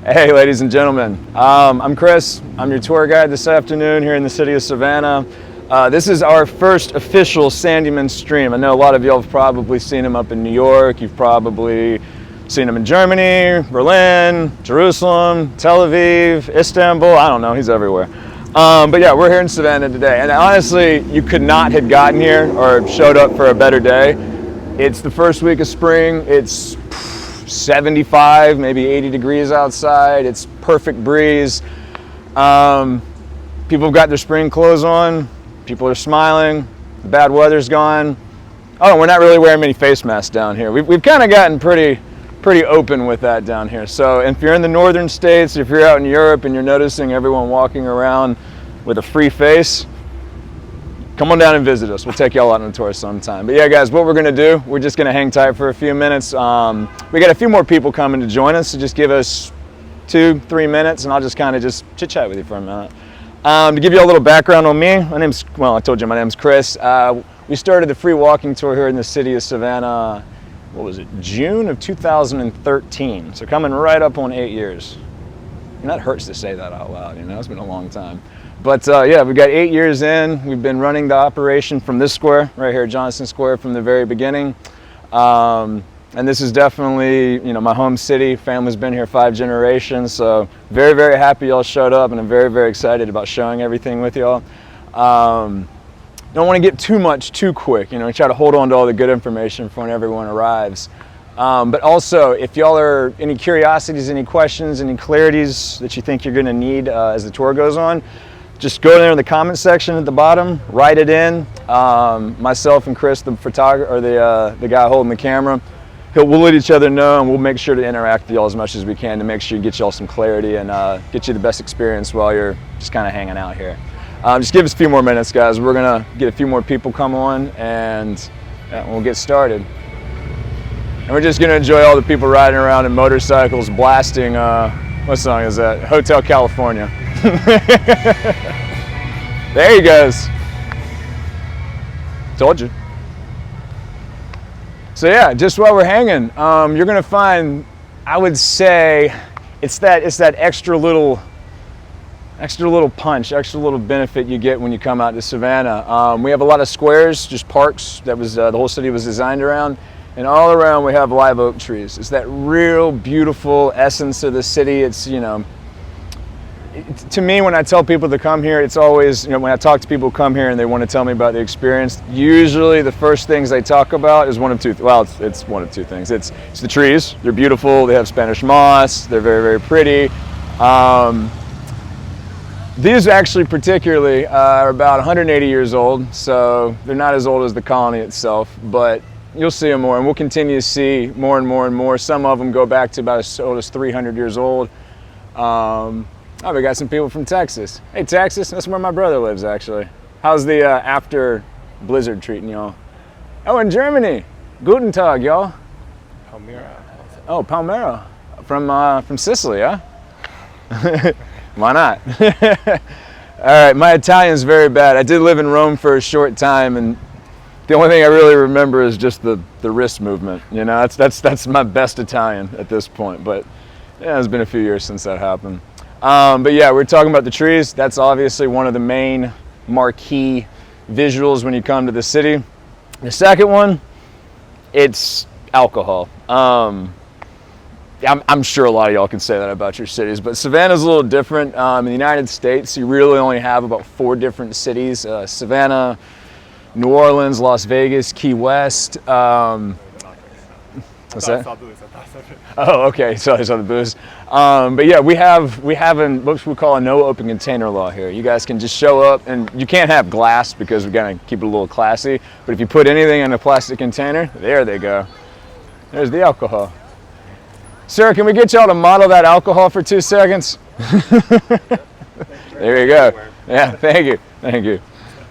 Hey, ladies and gentlemen. I'm Chris. I'm your tour guide this afternoon here in the city of Savannah. This is our first official Sandeman stream. I know a lot of y'all have probably seen him up in New York. You've probably seen him in Germany, Berlin, Jerusalem, Tel Aviv, Istanbul. I don't know, he's everywhere. But yeah, we're here in Savannah today. And honestly, you could not have gotten here or showed up for a better day. It's the first week of spring. It's 75, maybe 80 degrees outside. It's perfect breeze. People have got their spring clothes on. People are smiling. The bad weather's gone. Oh, we're not really wearing many face masks down here. We've kind of gotten pretty open with that down here. So if you're in the northern states, if you're out in Europe and you're noticing everyone walking around with a free face, come on down and visit us. We'll take y'all out on a tour sometime. But yeah, guys, what we're gonna do, we're just gonna hang tight for a few minutes. We got a few more people coming to join us, so just give us 2-3 minutes and I'll just kind of just chit chat with you for a minute. To give you a little background on me, I told you my name's Chris. We started the free walking tour here in the city of Savannah, what was it, June of 2013. So coming right up on 8 years. And that hurts to say that out loud, you know, it's been a long time. But yeah, we got 8 years in. We've been running the operation from this square, right here, Johnson Square, from the very beginning. And this is definitely, you know, my home city. Family's been here 5 generations, so very, very happy y'all showed up, and I'm very, very excited about showing everything with y'all. Don't want to get too quick, you know, try to hold on to all the good information for when everyone arrives. But also, if y'all are any curiosities, any questions, any clarities that you think you're going to need as the tour goes on, just go there in the comment section at the bottom, write it in. Myself and Chris, the photographer, or the guy holding the camera, we'll let each other know, and we'll make sure to interact with y'all as much as we can to make sure you get y'all some clarity and get you the best experience while you're just kind of hanging out here. Just give us a few more minutes, guys. We're gonna get a few more people come on, and yeah, we'll get started. And we're just gonna enjoy all the people riding around in motorcycles, blasting, what song is that? Hotel California. There he goes. Told you. So yeah, just while we're hanging, you're gonna find, I would say, it's that extra little punch, extra little benefit you get when you come out to Savannah. We have a lot of squares, just parks that was the whole city was designed around, and all around we have live oak trees. It's that real beautiful essence of the city. It's, you know, to me, when I tell people to come here, it's always, you know, when I talk to people who come here and they want to tell me about the experience, usually the first things they talk about is it's one of two things. It's the trees. They're beautiful. They have Spanish moss. They're very, very pretty. These actually particularly are about 180 years old, so they're not as old as the colony itself, but you'll see them more, and we'll continue to see more and more and more. Some of them go back to about as old as 300 years old. Oh, we got some people from Texas. Hey, Texas, that's where my brother lives, actually. How's the after blizzard treating y'all? Oh, in Germany. Guten Tag, y'all. Palmyra. Oh, Palmyra. From Sicily, huh? Why not? All right, my Italian's very bad. I did live in Rome for a short time, and the only thing I really remember is just the wrist movement. You know, that's my best Italian at this point. But yeah, it's been a few years since that happened. But yeah, we're talking about the trees. That's obviously one of the main marquee visuals when you come to the city. The second one, it's alcohol. I'm sure a lot of y'all can say that about your cities, but Savannah's a little different. In the United States, you really only have about 4 different cities: Savannah, New Orleans, Las Vegas, Key West. What's that? Oh, okay. So I saw the booze. But yeah, we have what we call a no open container law here. You guys can just show up, and you can't have glass because we're gonna keep it a little classy. But if you put anything in a plastic container, there they go. There's the alcohol. Sir, can we get y'all to model that alcohol for 2 seconds? There you go. Yeah, thank you.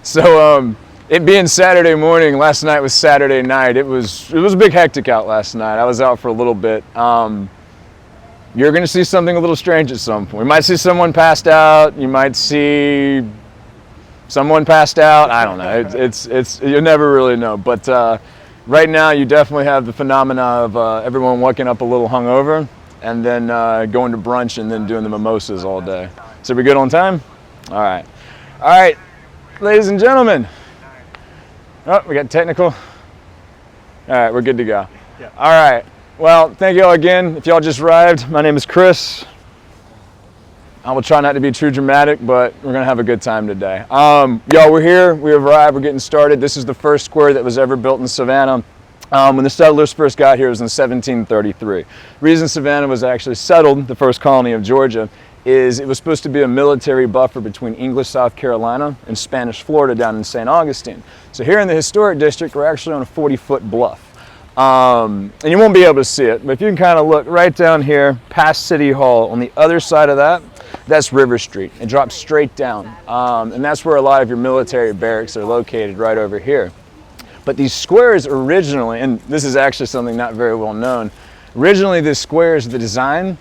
So it being Saturday morning, last night was Saturday night. It was a big hectic out last night. I was out for a little bit. You're gonna see something a little strange at some point. We might see someone passed out. You might see someone passed out. I don't know. It's you'll never really know. But right now, you definitely have the phenomena of everyone waking up a little hungover. and then going to brunch and then doing the mimosas all day. So we good on time? All right. All right, ladies and gentlemen. Oh, we got technical. All right, we're good to go. Yeah. All right. Well, thank you all again. If y'all just arrived, my name is Chris. I will try not to be too dramatic, but we're gonna have a good time today. Y'all, we're here, we have arrived, we're getting started. This is the first square that was ever built in Savannah. When the settlers first got here, it was in 1733. The reason Savannah was actually settled, the first colony of Georgia, is it was supposed to be a military buffer between English South Carolina and Spanish Florida down in St. Augustine. So here in the historic district, we're actually on a 40-foot bluff. And you won't be able to see it, but if you can kind of look right down here past City Hall, on the other side of that, that's River Street. It drops straight down, and that's where a lot of your military barracks are located, right over here. But these squares originally, and this is actually something not very well known, originally the squares, the design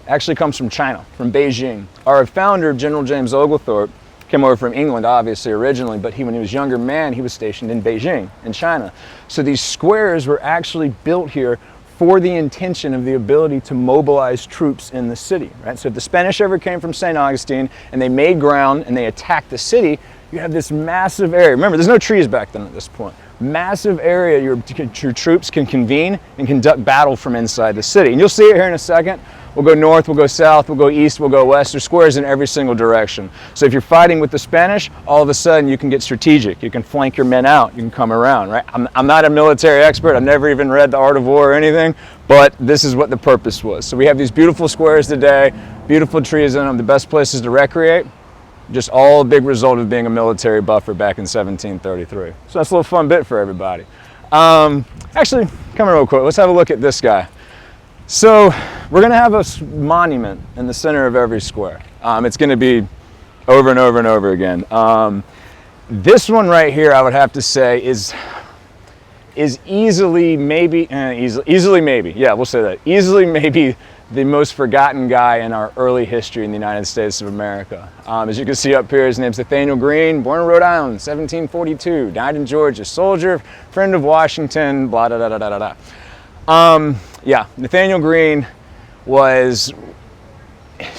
actually comes from China, from Beijing. Our founder, General James Oglethorpe, came over from England, obviously, originally, but when he was a younger man, he was stationed in Beijing, in China. So these squares were actually built here for the intention of the ability to mobilize troops in the city, right? So if the Spanish ever came from St. Augustine and they made ground and they attacked the city, you have this massive area. Remember, there's no trees back then at this point. Massive area your troops can convene and conduct battle from inside the city. And you'll see it here in a second. We'll go north, we'll go south, we'll go east, we'll go west. There's squares in every single direction. So if you're fighting with the Spanish, all of a sudden you can get strategic. You can flank your men out. You can come around, right? I'm not a military expert. I've never even read The Art of War or anything, but this is what the purpose was. So we have these beautiful squares today, beautiful trees in them, the best places to recreate. Just all a big result of being a military buffer back in 1733. So that's a little fun bit for everybody. Actually, come here real quick. Let's have a look at this guy. So we're gonna have a monument in the center of every square. It's gonna be over and over and over again. This one right here, I would have to say, is easily maybe, easily maybe, yeah, we'll say that. Easily maybe the most forgotten guy in our early history in the United States of America. As you can see up here, his name's Nathanael Greene, born in Rhode Island, 1742, died in Georgia, soldier, friend of Washington, blah, da, da, da, da, da. Yeah, Nathanael Greene was,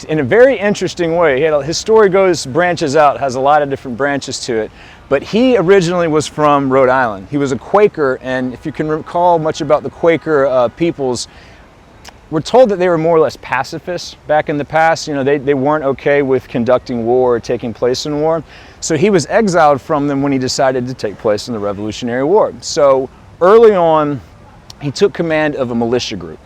in a very interesting way, his story branches out, has a lot of different branches to it, but he originally was from Rhode Island. He was a Quaker, and if you can recall much about the Quaker peoples, we're told that they were more or less pacifists back in the past. You know, they weren't okay with conducting war or taking place in war. So he was exiled from them when he decided to take place in the Revolutionary War. So early on, he took command of a militia group.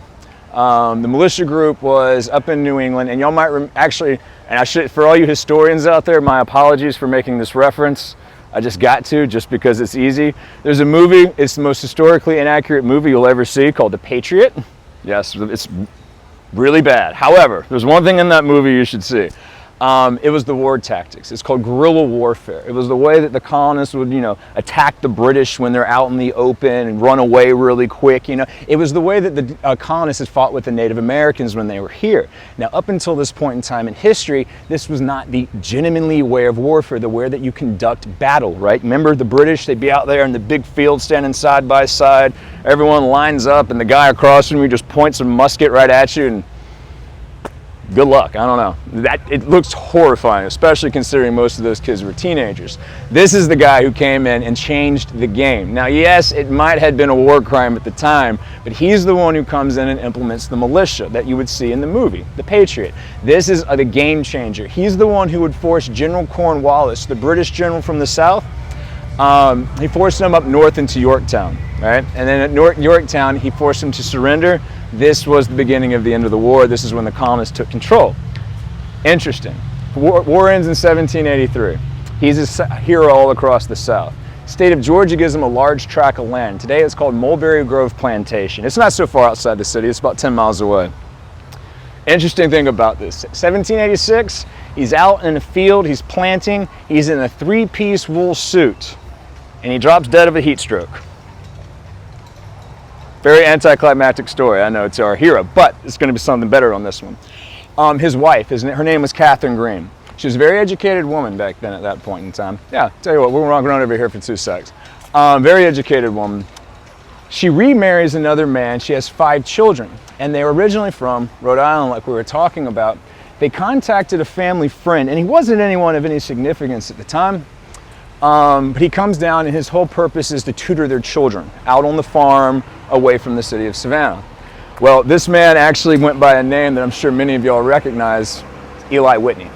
The militia group was up in New England, and y'all might actually, and I should, for all you historians out there, my apologies for making this reference. I just got to, just because it's easy. There's a movie, it's the most historically inaccurate movie you'll ever see, called The Patriot. Yes, it's really bad. However, there's one thing in that movie you should see. It was the war tactics. It's called guerrilla warfare. It was the way that the colonists would, attack the British when they're out in the open and run away really quick. It was the way that the colonists had fought with the Native Americans when they were here. Now, up until this point in time in history, this was not the gentlemanly way of warfare, the way that you conduct battle, right? Remember the British, they'd be out there in the big field standing side by side. Everyone lines up and the guy across from you just points a musket right at you and good luck. I don't know. It looks horrifying, especially considering most of those kids were teenagers. This is the guy who came in and changed the game. Now, yes, it might have been a war crime at the time, but he's the one who comes in and implements the militia that you would see in the movie, The Patriot. This is the game changer. He's the one who would force General Cornwallis, the British general from the South. He forced him up north into Yorktown, right? And then at Yorktown, he forced him to surrender. This was the beginning of the end of the war. This is when the colonists took control. Interesting. War ends in 1783. He's a hero all across the South. State of Georgia gives him a large tract of land. Today it's called Mulberry Grove Plantation. It's not so far outside the city. It's about 10 miles away. Interesting thing about this, 1786, he's out in the field, he's planting, he's in a three-piece wool suit, and he drops dead of a heat stroke. Very anticlimactic story, I know, to our hero, but it's going to be something better on this one. His wife, her name was Catherine Greene. She was a very educated woman back then at that point in time. Yeah, tell you what, we'll run over here for 2 seconds. Very educated woman. She remarries another man. She has 5 children, and they were originally from Rhode Island, like we were talking about. They contacted a family friend, and he wasn't anyone of any significance at the time, but he comes down, and his whole purpose is to tutor their children out on the farm away from the city of Savannah. Well, this man actually went by a name that I'm sure many of y'all recognize, Eli Whitney.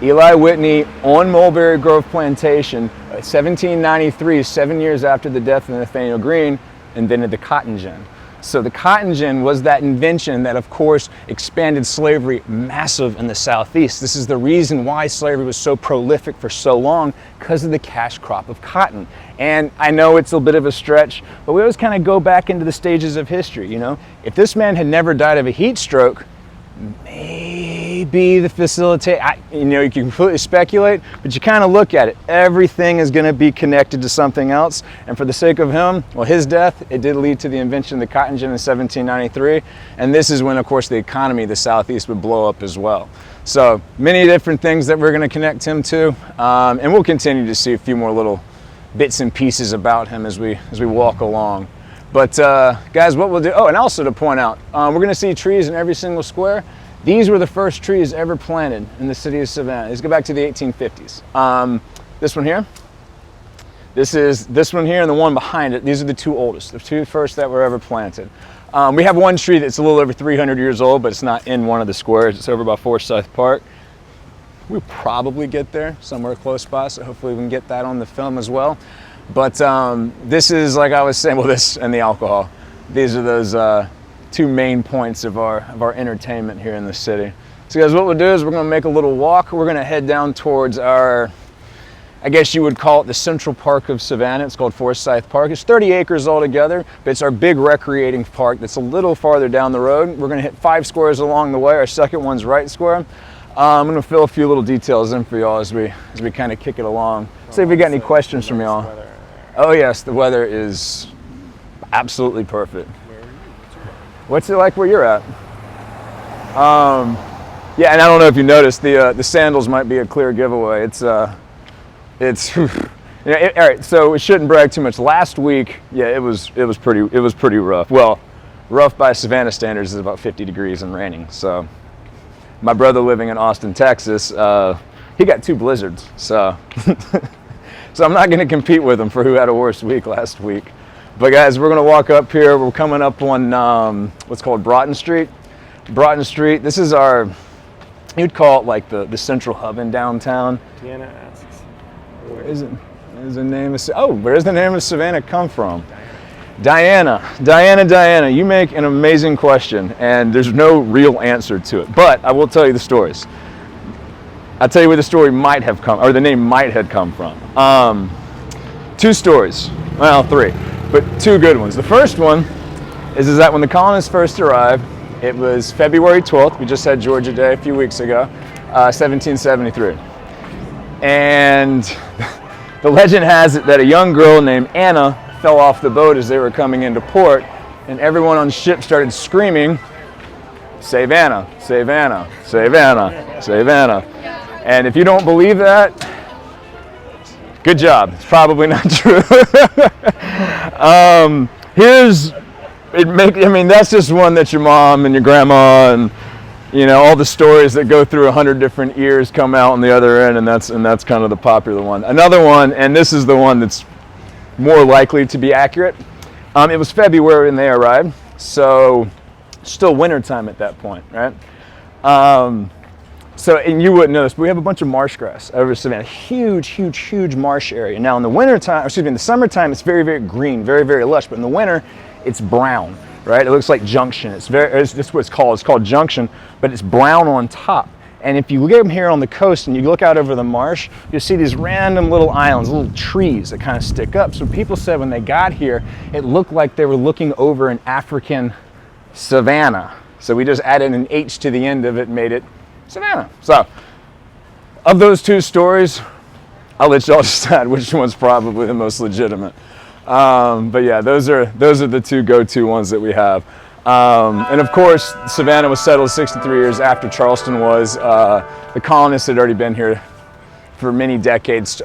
Eli Whitney on Mulberry Grove Plantation, 1793, 7 years after the death of Nathanael Greene, invented the cotton gin. So the cotton gin was that invention that, of course, expanded slavery massive in the Southeast. This is the reason why slavery was so prolific for so long, because of the cash crop of cotton. And I know it's a bit of a stretch, but we always kind of go back into the stages of history, you know? If this man had never died of a heat stroke, maybe the you know, you can completely speculate, but you kind of look at it. Everything is going to be connected to something else. And for the sake of him, well, his death, it did lead to the invention of the cotton gin in 1793. And this is when, of course, the economy of the Southeast would blow up as well. So many different things that we're going to connect him to. And we'll continue to see a few more little bits and pieces about him as we walk along. But guys, what we'll do, oh, and also to point out, we're going to see trees in every single square. These were the first trees ever planted in the city of Savannah. Let's go back to the 1850s. This one here, this one here, and the one behind it. These are the 2 oldest, the 2 first that were ever planted. We have one tree that's a little over 300 years old, but it's not in one of the squares. It's over by Forsyth Park. We'll probably get there somewhere close by, so hopefully we can get that on the film as well. But this is, like I was saying, well, this and the alcohol. These are those 2 main points of our entertainment here in the city. So guys, what we'll do is we're gonna make a little walk. We're gonna head down towards our, I guess you would call it the central park of Savannah. It's called Forsyth Park. It's 30 acres altogether, but it's our big recreating park that's a little farther down the road. We're gonna hit 5 squares along the way. Our second one's Wright Square. I'm gonna fill a few little details in for y'all as we kind of kick it along. See if we got any questions from y'all. Oh yes, the weather is absolutely perfect. What's it like where you're at? Yeah, and I don't know if you noticed, the sandals might be a clear giveaway. It's you know, all right. So we shouldn't brag too much. Last week, yeah, it was pretty rough. Well, rough by Savannah standards is about 50 degrees and raining. So my brother living in Austin, Texas, he got 2 blizzards. So. So I'm not going to compete with him for who had a worse week last week. But guys, we're going to walk up here. We're coming up on what's called Broughton Street. Broughton Street, this is our, you'd call it like the central hub in downtown. Deanna asks, where's the name of, where's the name of Savannah come from? Diana, you make an amazing question, and there's no real answer to it. But I will tell you the stories. I'll tell you where the story might have come, or the name might have come from. 2 stories, well, 3, but 2 good ones. The first one is that when the colonists first arrived, it was February 12th, we just had Georgia Day a few weeks ago, 1773. And the legend has it that a young girl named Anna fell off the boat as they were coming into port, and everyone on the ship started screaming, "Save Anna, save Anna, save Anna, save Anna." And if you don't believe that, good job. It's probably not true. That's just one that your mom and your grandma and, you know, all the stories that go through 100 different ears come out on the other end, and that's kind of the popular one. Another one, and this is the one that's more likely to be accurate. It was February when they arrived, so still wintertime at that point, right? So, and you wouldn't know this, but we have a bunch of marsh grass over Savannah, huge marsh area. Now in the summertime, it's very, very green, very, very lush, but in the winter, it's brown, right? It's looks like junction. It's what it's called. It's called junction, but it's brown on top. And if you look here on the coast and you look out over the marsh, you'll see these random little islands, little trees that kind of stick up. So people said when they got here, it looked like they were looking over an African savanna. So we just added an H to the end of it, made it Savannah. So, of those 2 stories, I'll let y'all decide which one's probably the most legitimate. But yeah, those are the 2 go-to ones that we have. And of course, Savannah was settled 63 years after Charleston was. The colonists had already been here for many decades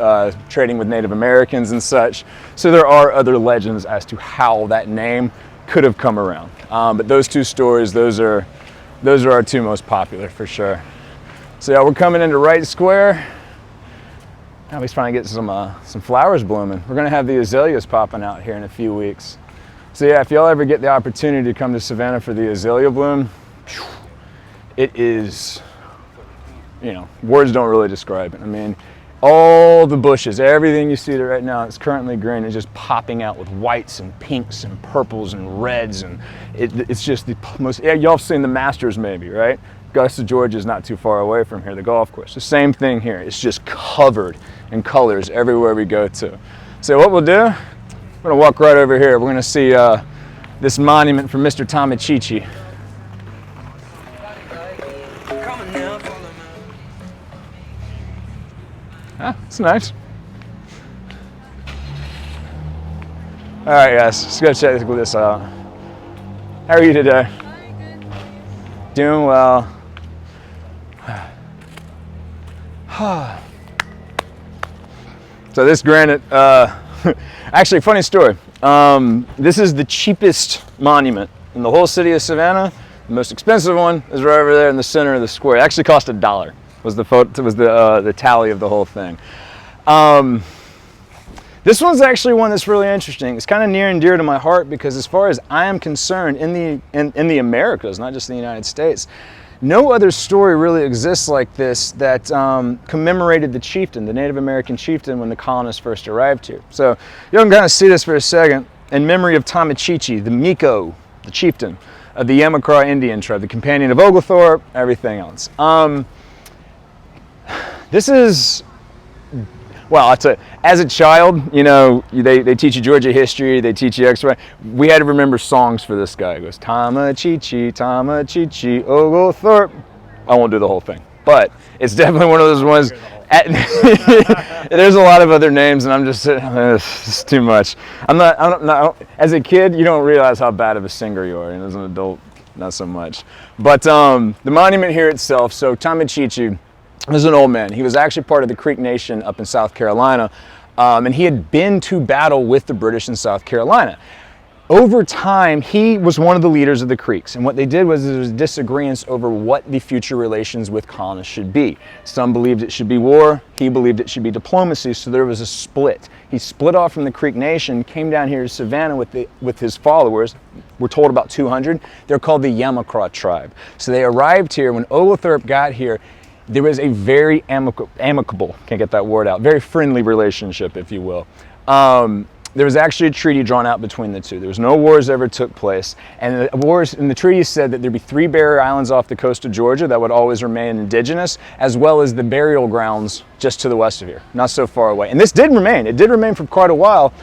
trading with Native Americans and such. So there are other legends as to how that name could have come around. But those two stories, those are our two most popular for sure. So yeah, we're coming into Wright Square. Now we're trying to get some flowers blooming. We're gonna have the azaleas popping out here in a few weeks. So yeah, if y'all ever get the opportunity to come to Savannah for the azalea bloom, it is, you know, words don't really describe it. I mean, all the bushes, everything you see there right now, it's currently green, is just popping out with whites and pinks and purples and reds, and it's just the most, yeah, y'all have seen the Masters maybe, right? Augusta, Georgia is not too far away from here, the golf course. The same thing here, it's just covered in colors everywhere we go to. So what we'll do, we're gonna walk right over here. We're gonna see this monument from Mr. Tomochichi. Ah, it's nice. All right, guys, let's go check this out. How are you today? Doing well. So this granite, actually, funny story. This is the cheapest monument in the whole city of Savannah. The most expensive one is right over there in the center of the square. It actually cost $1. Was the tally of the whole thing. This one's actually one that's really interesting. It's kind of near and dear to my heart because, as far as I am concerned, in the Americas, not just the United States, no other story really exists like this that commemorated the chieftain, the Native American chieftain, when the colonists first arrived here. So you can kind of see this for a second. In memory of Tomochichi, the Mickve, the chieftain of the Yamacraw Indian tribe, the companion of Oglethorpe, everything else. This is, well, I'll tell you, as a child, you know, they teach you Georgia history, they teach you X-ray. We had to remember songs for this guy. It goes, Tomochichi, Tomochichi, Oglethorpe. I won't do the whole thing, but it's definitely one of those ones. There's a lot of other names, and I'm just, it's too much. As a kid, you don't realize how bad of a singer you are, and as an adult, not so much. But the monument here itself, so Tomochichi was an old man. He was actually part of the Creek Nation up in South Carolina, and he had been to battle with the British in South Carolina. Over time, he was one of the leaders of the Creeks, and what they did was there was disagreements over what the future relations with colonists should be. Some believed it should be war, he believed it should be diplomacy, so there was a split. He split off from the Creek Nation, came down here to Savannah with his followers. We're told about 200. They're called the Yamacraw tribe. So they arrived here. When Oglethorpe got here, there was a very amicable, can't get that word out, very friendly relationship, if you will. There was actually a treaty drawn out between the two. There was no wars ever took place. And the treaty said that there'd be 3 barrier islands off the coast of Georgia that would always remain indigenous, as well as the burial grounds just to the west of here, not so far away. And this did remain. It did remain for quite a while.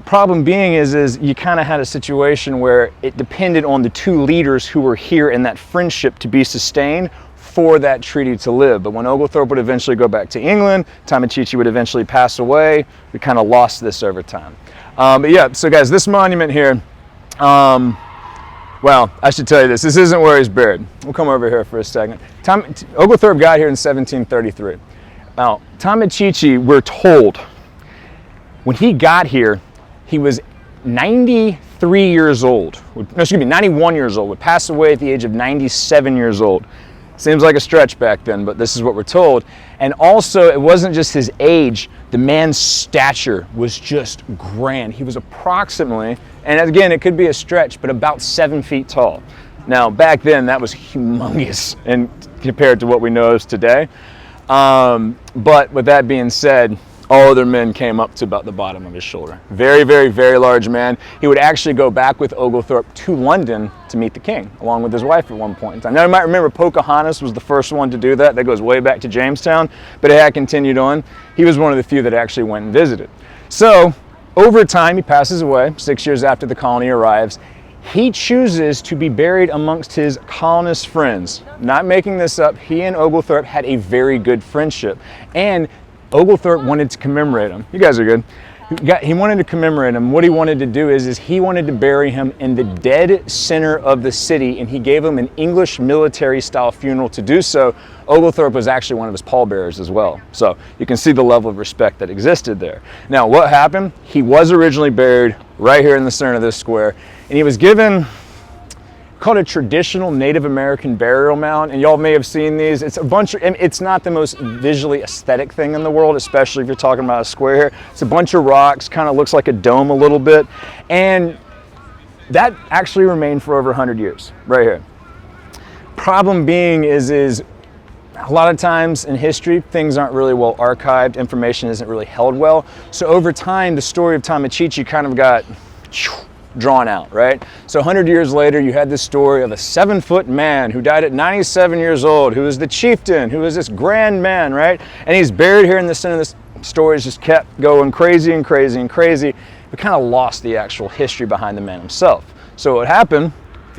Problem being is you kind of had a situation where it depended on the 2 leaders who were here and that friendship to be sustained for that treaty to live. But when Oglethorpe would eventually go back to England, Tomochichi would eventually pass away. We kind of lost this over time. But yeah, so guys, this monument here, well, I should tell you this isn't where he's buried. We'll come over here for a second. Oglethorpe got here in 1733. Now, Tomochichi, we're told, when he got here, he was 93 years old. No, excuse me, 91 years old. Would pass away at the age of 97 years old. Seems like a stretch back then, but this is what we're told. And also, it wasn't just his age, the man's stature was just grand. He was approximately, and again, it could be a stretch, but about 7 feet tall. Now, back then, that was humongous and compared to what we know as today. But with that being said, all other men came up to about the bottom of his shoulder. Very, very, very large man. He would actually go back with Oglethorpe to London to meet the king, along with his wife at one point in time. Now, you might remember Pocahontas was the first one to do that. That goes way back to Jamestown, but it had continued on. He was one of the few that actually went and visited. So, over time, he passes away, 6 years after the colony arrives. He chooses to be buried amongst his colonist friends. Not making this up, he and Oglethorpe had a very good friendship. And Oglethorpe wanted to commemorate him. You guys are good. He wanted to commemorate him. What he wanted to do is he wanted to bury him in the dead center of the city, and he gave him an English military-style funeral to do so. Oglethorpe was actually one of his pallbearers as well. So you can see the level of respect that existed there. Now, what happened? He was originally buried right here in the center of this square, and he was given called a traditional Native American burial mound, and y'all may have seen these. It's a bunch of, it's not the most visually aesthetic thing in the world, especially if you're talking about a square here. It's a bunch of rocks, kind of looks like a dome a little bit, and that actually remained for over 100 years, right here. Problem being is a lot of times in history, things aren't really well archived, information isn't really held well, so over time, the story of Tomochichi kind of got drawn out, right? So 100 years later, you had this story of a 7-foot man who died at 97 years old, who was the chieftain, who was this grand man, right? And he's buried here in the center. This story just kept going crazy and crazy and crazy. We kind of lost the actual history behind the man himself. So what happened,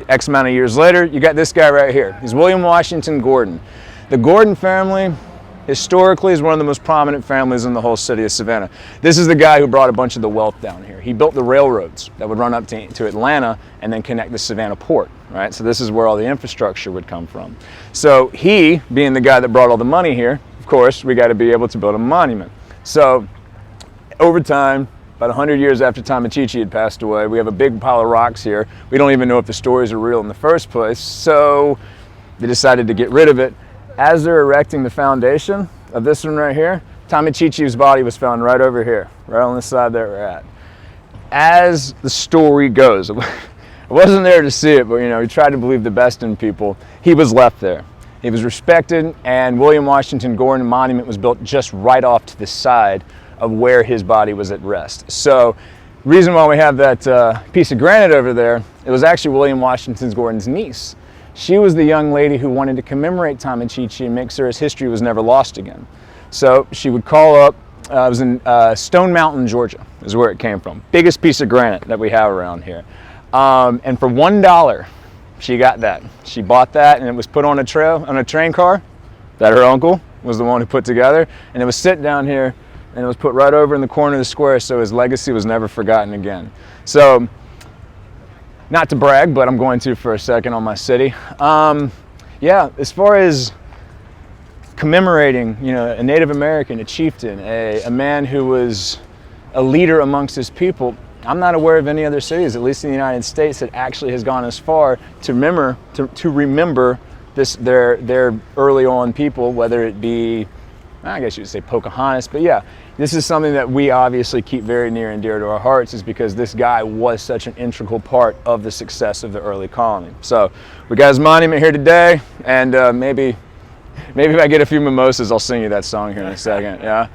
X amount of years later, you got this guy right here. He's William Washington Gordon. The Gordon family, historically, is one of the most prominent families in the whole city of Savannah. This is the guy who brought a bunch of the wealth down here. He built the railroads that would run up to Atlanta and then connect the Savannah port, right? So this is where all the infrastructure would come from. So he, being the guy that brought all the money here, of course, we got to be able to build a monument. So over time, about 100 years after Tomochichi had passed away, we have a big pile of rocks here. We don't even know if the stories are real in the first place, so they decided to get rid of it. As they're erecting the foundation of this one right here, Tomochichi's body was found right over here, right on the side that we're at. As the story goes, I wasn't there to see it, but you know, he tried to believe the best in people. He was left there. He was respected, and William Washington Gordon Monument was built just right off to the side of where his body was at rest. So, the reason why we have that piece of granite over there, it was actually William Washington Gordon's niece. She was the young lady who wanted to commemorate Tomochichi and make sure his history was never lost again. So she would call up, it was in Stone Mountain, Georgia, is where it came from. Biggest piece of granite that we have around here. And for $1, she got that. She bought that, and it was put on a train car that her uncle was the one who put together. And it was sitting down here, and it was put right over in the corner of the square, so his legacy was never forgotten again. So, not to brag, but I'm going to for a second on my city. Yeah, as far as commemorating, you know, a Native American, a chieftain, a man who was a leader amongst his people, I'm not aware of any other cities, at least in the United States, that actually has gone as far to remember this their early on people, whether it be, I guess you would say Pocahontas, but yeah, this is something that we obviously keep very near and dear to our hearts, is because this guy was such an integral part of the success of the early colony. So we got his monument here today, and maybe if I get a few mimosas, I'll sing you that song here in a second, yeah?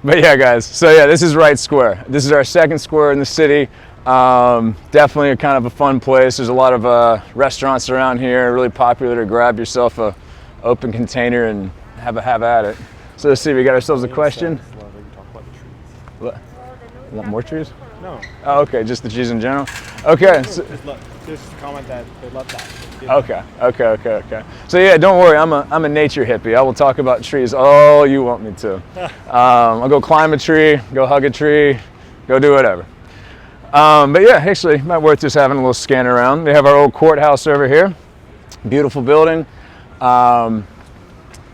But yeah, guys, so yeah, this is Wright Square. This is our second square in the city. Definitely a kind of a fun place. There's a lot of restaurants around here, really popular to grab yourself a open container and have at it. So let's see, we got ourselves a question. What? Want more trees? No. Oh, okay, just the trees in general? Okay. So, just comment that they love that. Okay. So yeah, don't worry, I'm a nature hippie. I will talk about trees all you want me to. I'll go climb a tree, go hug a tree, go do whatever. But yeah, actually, might worth just having a little scan around. We have our old courthouse over here. Beautiful building.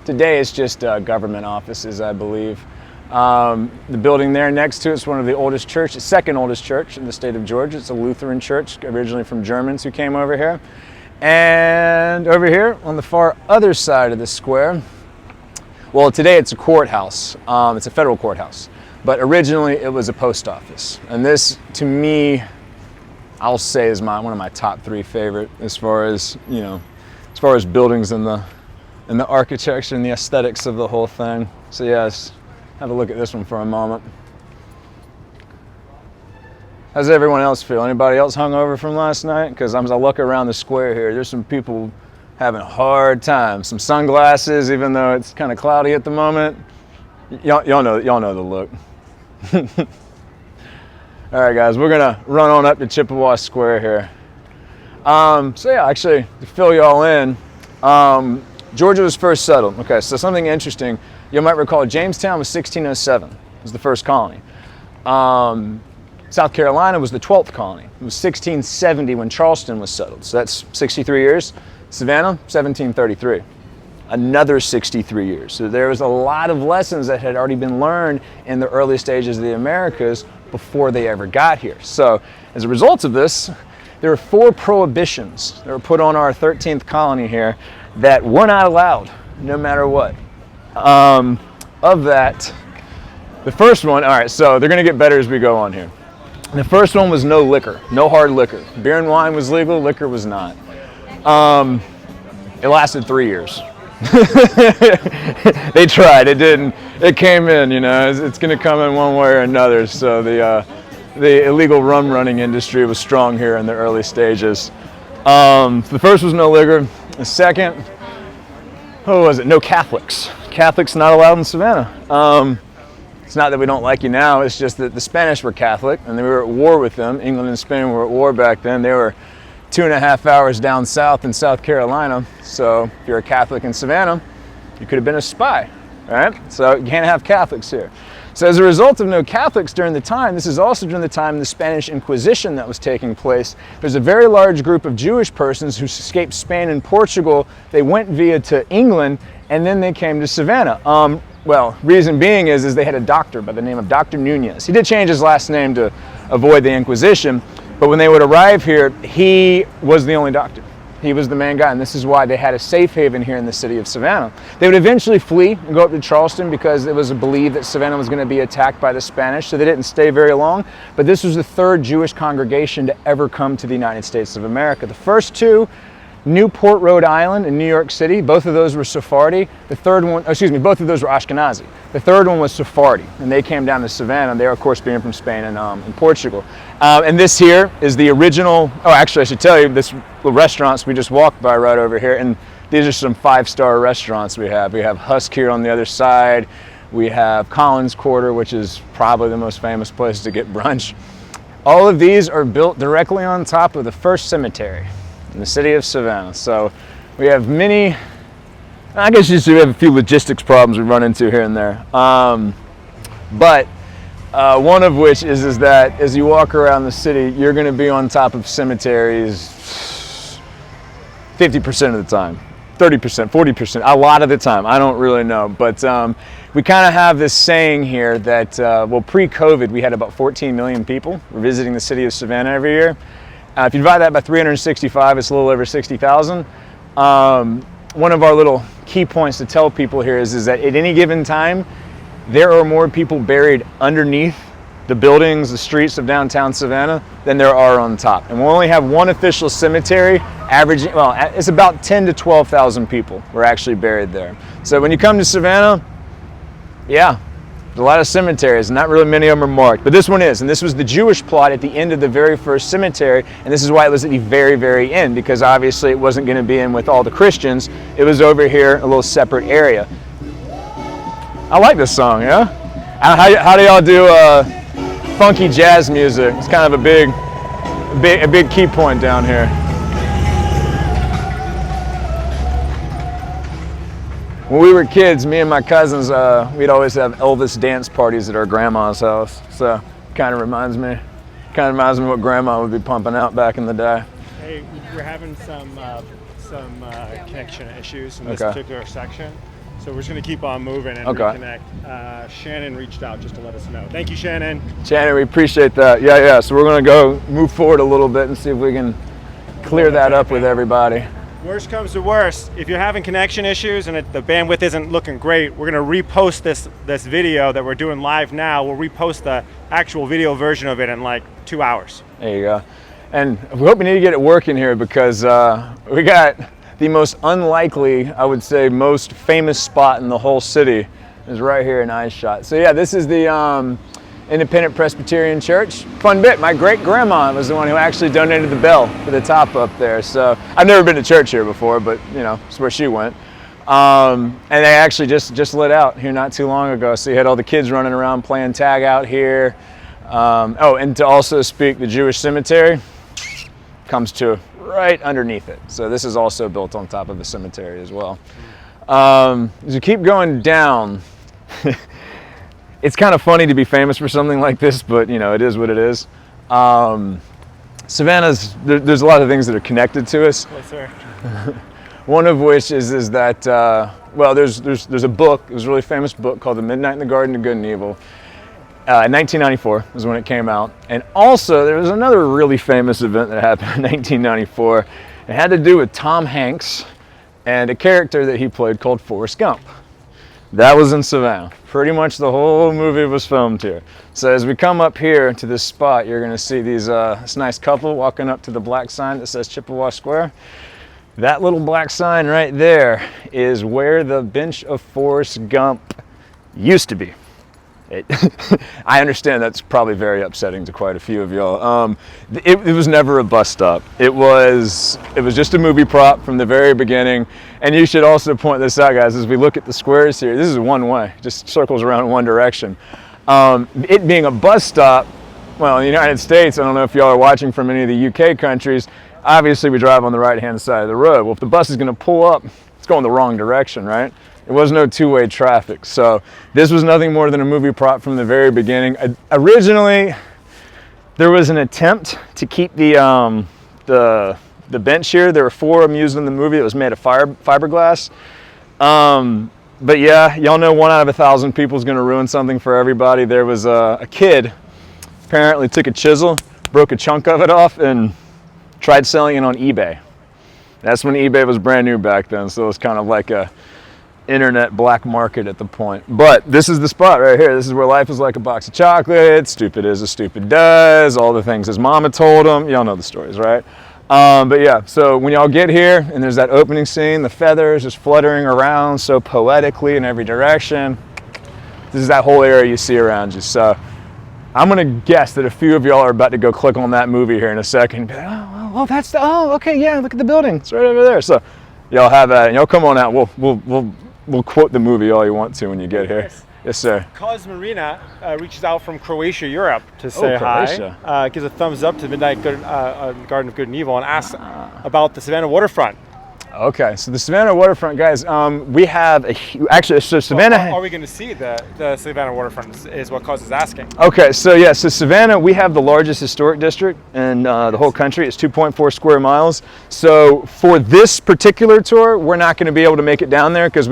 Today it's just government offices, I believe. The building there next to it is one of the oldest churches, second oldest church in the state of Georgia. It's a Lutheran church, originally from Germans who came over here. And over here on the far other side of the square, well, today it's a courthouse. It's a federal courthouse, but originally it was a post office. And this, to me, I'll say is one of my top 3 favorite as far as, you know, as far as buildings and the architecture and the aesthetics of the whole thing. So yes, have a look at this one for a moment. How's everyone else feel? Anybody else hungover from last night? Because as I look around the square here, there's some people having a hard time. Some sunglasses, even though it's kind of cloudy at the moment. Y'all know the look. All right, guys, we're gonna run on up to Chippewa Square here. So yeah, actually, to fill y'all in, Georgia was first settled. Okay, so something interesting. You might recall Jamestown was 1607. It was the first colony. South Carolina was the 12th colony. It was 1670 when Charleston was settled. So that's 63 years. Savannah, 1733. Another 63 years. So there was a lot of lessons that had already been learned in the early stages of the Americas before they ever got here. So as a result of this, there were 4 prohibitions that were put on our 13th colony here that were not allowed, no matter what. Of that, the first one, all right, so they're gonna get better as we go on here. The first one was no liquor, no hard liquor. Beer and wine was legal, liquor was not. It lasted 3 years. They tried, it didn't, it came in, you know, it's gonna come in one way or another. So the illegal rum running industry was strong here in the early stages. The first was no liquor. The second, what was it? No Catholics. Catholics not allowed in Savannah. It's not that we don't like you now, it's just that the Spanish were Catholic and we were at war with them. England and Spain were at war back then. They were 2.5 hours down south in South Carolina. So if you're a Catholic in Savannah, you could have been a spy, right? So you can't have Catholics here. So as a result of no Catholics during the time, this is also during the time of the Spanish Inquisition that was taking place. There's a very large group of Jewish persons who escaped Spain and Portugal. They went via to England and then they came to Savannah. Well, reason being is they had a doctor by the name of Dr. Nunez. He did change his last name to avoid the Inquisition, but when they would arrive here, he was the only doctor. He was the main guy, and this is why they had a safe haven here in the city of Savannah. They would eventually flee and go up to Charleston because it was believed that Savannah was going to be attacked by the Spanish, so they didn't stay very long. But this was the 3rd Jewish congregation to ever come to the United States of America. The first 2, Newport, Rhode Island, and New York City, both of those were Sephardi. The third one, both of those were Ashkenazi. The third one was Sephardi, and they came down to Savannah. They were, of course, being from Spain and Portugal. And this here is the original, oh, actually, I should tell you, this restaurants we just walked by right over here, and these are some 5-star restaurants we have. We have Husk here on the other side. We have Collins Quarter, which is probably the most famous place to get brunch. All of these are built directly on top of the first cemetery in the city of Savannah. So we have many, I guess we have a few logistics problems we run into here and there. But one of which is that as you walk around the city, you're going to be on top of cemeteries 50% of the time, 30%, 40%, a lot of the time. I don't really know. But we kind of have this saying here that, well, pre-COVID, we had about 14 million people visiting the city of Savannah every year. If you divide that by 365, it's a little over 60,000. One of our little key points to tell people here is that at any given time, there are more people buried underneath the buildings, the streets of downtown Savannah than there are on top. And we'll only have one official cemetery, averaging, well, it's about 10 to 12,000 people were actually buried there. So when you come to Savannah, yeah, there's a lot of cemeteries, not really many of them are marked, but this one is, and this was the Jewish plot at the end of the very first cemetery, and this is why it was at the very, very end, because obviously it wasn't going to be in with all the Christians. It was over here, a little separate area. I like this song, yeah? How do y'all do funky jazz music? It's kind of a big key point down here. When we were kids, me and my cousins, we'd always have Elvis dance parties at our grandma's house. So kind of reminds me what grandma would be pumping out back in the day. Hey, we're having some connection issues in this particular section. So we're just going to keep on moving and reconnect. Shannon reached out just to let us know. Thank you, Shannon. Shannon, we appreciate that. Yeah. So we're going to move forward a little bit and see if we can clear that up with everybody. Worst comes to worst, if you're having connection issues and the bandwidth isn't looking great, we're going to repost this video that we're doing live now. We'll repost the actual video version of it in like 2 hours. There you go. And we hope we need to get it working here because we got the most unlikely, I would say, most famous spot in the whole city is right here in Eyeshot. So yeah, this is the Independent Presbyterian Church. Fun bit, my great-grandma was the one who actually donated the bell for the top up there. So I've never been to church here before, but you know, it's where she went. And they actually just lit out here not too long ago. So you had all the kids running around playing tag out here. And to also speak, the Jewish cemetery comes to right underneath it. So this is also built on top of the cemetery as well. As you keep going down, it's kind of funny to be famous for something like this, but you know, it is what it is. Savannah's, there's a lot of things that are connected to us. Yes, sir. One of which is that, well, there's a book, it was a really famous book called The Midnight in the Garden of Good and Evil. In 1994 was when it came out. And also there was another really famous event that happened in 1994. It had to do with Tom Hanks and a character that he played called Forrest Gump. That was in Savannah. Pretty much the whole movie was filmed here. So as we come up here to this spot, you're gonna see this nice couple walking up to the black sign that says Chippewa Square. That little black sign right there is where the bench of Forrest Gump used to be. I understand that's probably very upsetting to quite a few of y'all. It was never a bus stop. It was just a movie prop from the very beginning. And you should also point this out, guys, as we look at the squares here. This is one way, just circles around in one direction. It being a bus stop, well, in the United States, I don't know if y'all are watching from any of the UK countries, obviously we drive on the right-hand side of the road. Well, if the bus is going to pull up, it's going the wrong direction, right? There was no two-way traffic. So this was nothing more than a movie prop from the very beginning. Originally, there was an attempt to keep the bench here. There were 4 of them used in the movie. It was made of fiberglass. But yeah, y'all know 1 out of 1,000 people is going to ruin something for everybody. There was a kid apparently took a chisel, broke a chunk of it off, and tried selling it on eBay. That's when eBay was brand new back then, so it was kind of like a internet black market at the point. But this is the spot right here. This is where life is like a box of chocolates, stupid is as stupid does, all the things his mama told him. Y'all know the stories, right? But yeah, so when y'all get here and there's that opening scene, the feathers just fluttering around so poetically in every direction. This is that whole area you see around you. So I'm gonna guess that a few of y'all are about to go click on that movie here in a second and be like, oh, that's the, oh, okay, yeah, look at the building. It's right over there. So y'all have that, and y'all come on out. We'll quote the movie all you want to when you get here. Yes, sir. Cause Marina reaches out from Croatia, Europe to say hi. Gives a thumbs up to the Midnight Garden of Good and Evil and asks about the Savannah waterfront. Okay, so the Savannah waterfront, guys, we have actually, so Savannah... Are we going to see the Savannah waterfront is what Cause is asking. Okay, so yeah, so Savannah, we have the largest historic district in the whole country. It's 2.4 square miles. So for this particular tour, we're not going to be able to make it down there because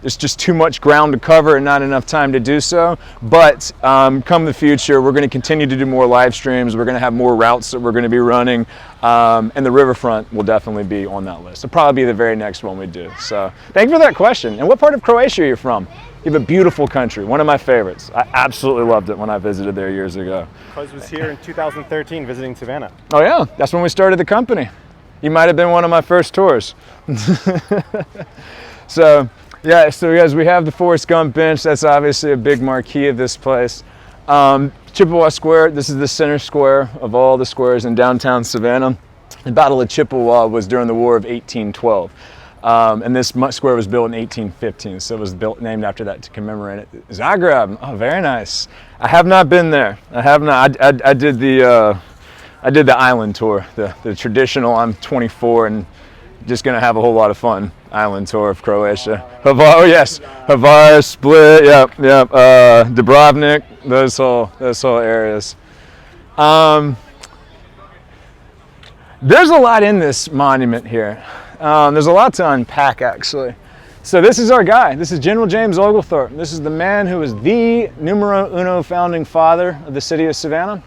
there's just too much ground to cover and not enough time to do so. But come the future, we're going to continue to do more live streams. We're going to have more routes that we're going to be running. And the riverfront will definitely be on that list. It'll probably be the very next one we do. So thank you for that question. And what part of Croatia are you from? You have a beautiful country, one of my favorites. I absolutely loved it when I visited there years ago. Cause was here in 2013 visiting Savannah. Oh yeah, that's when we started the company. You might have been one of my first tours. So. Yeah, so guys, we have the Forrest Gump bench. That's obviously a big marquee of this place. Chippewa Square, this is the center square of all the squares in downtown Savannah. The Battle of Chippewa was during the War of 1812. And this square was built in 1815, so it was named after that to commemorate it. Zagreb, oh, very nice. I have not been there. I have not. I did the island tour, the traditional. I'm 24 and just gonna have a whole lot of fun. Island tour of Croatia. Hvar, oh yes, Hvar, Split, yep. Dubrovnik, those whole areas. There's a lot in this monument here. There's a lot to unpack actually. So this is our guy. This is General James Oglethorpe. This is the man who is the numero uno founding father of the city of Savannah.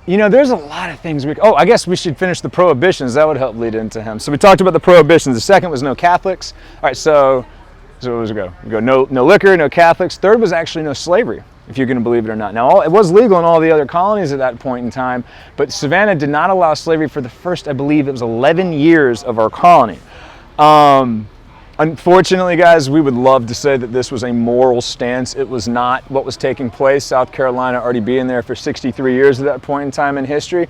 You know, there's a lot of things I guess we should finish the prohibitions. That would help lead into him. So we talked about the prohibitions. The second was no Catholics. All right, so what was it go? We go no liquor, no Catholics. Third was actually no slavery, if you're going to believe it or not. Now, it was legal in all the other colonies at that point in time, but Savannah did not allow slavery for the first, I believe it was 11 years of our colony. Unfortunately, guys, we would love to say that this was a moral stance. It was not what was taking place. South Carolina already being there for 63 years at that point in time in history.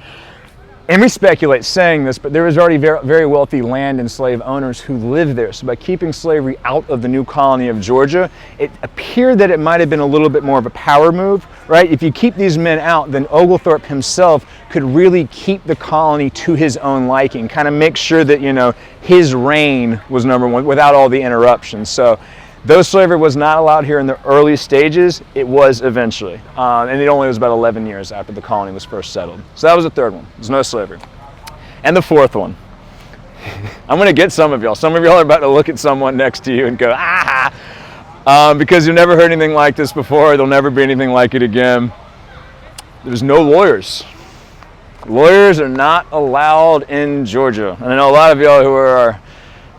And we speculate saying this, but there was already very wealthy land and slave owners who lived there. So by keeping slavery out of the new colony of Georgia, it appeared that it might have been a little bit more of a power move, right? If you keep these men out, then Oglethorpe himself could really keep the colony to his own liking, kind of make sure that, you know, his reign was number one without all the interruptions. So Though slavery was not allowed here in the early stages, it was eventually. And it only was about 11 years after the colony was first settled. So that was the third one. There's no slavery. And the fourth one. I'm going to get some of y'all. Some of y'all are about to look at someone next to you and go, ah! Because you've never heard anything like this before. There'll never be anything like it again. There's no lawyers. Lawyers are not allowed in Georgia. And I know a lot of y'all who are our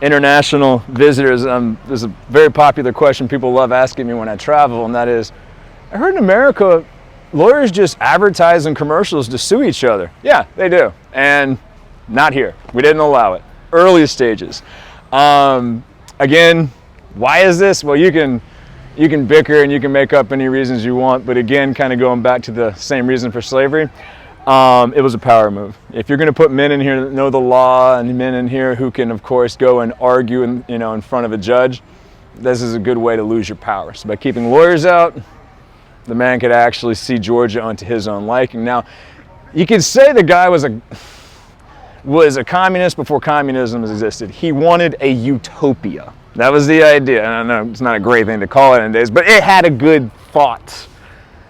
international visitors, there's a very popular question people love asking me when I travel, and that is, I heard in America, lawyers just advertise in commercials to sue each other. Yeah, they do. And not here. We didn't allow it. Early stages. Again, why is this? Well, you can bicker and you can make up any reasons you want, but again, kind of going back to the same reason for slavery, it was a power move. If you're going to put men in here that know the law and men in here who can, of course, go and argue in front of a judge, this is a good way to lose your power. So by keeping lawyers out, the man could actually see Georgia onto his own liking. Now, you could say the guy was a communist before communism existed. He wanted a utopia. That was the idea. And I know it's not a great thing to call it nowadays, but it had a good thought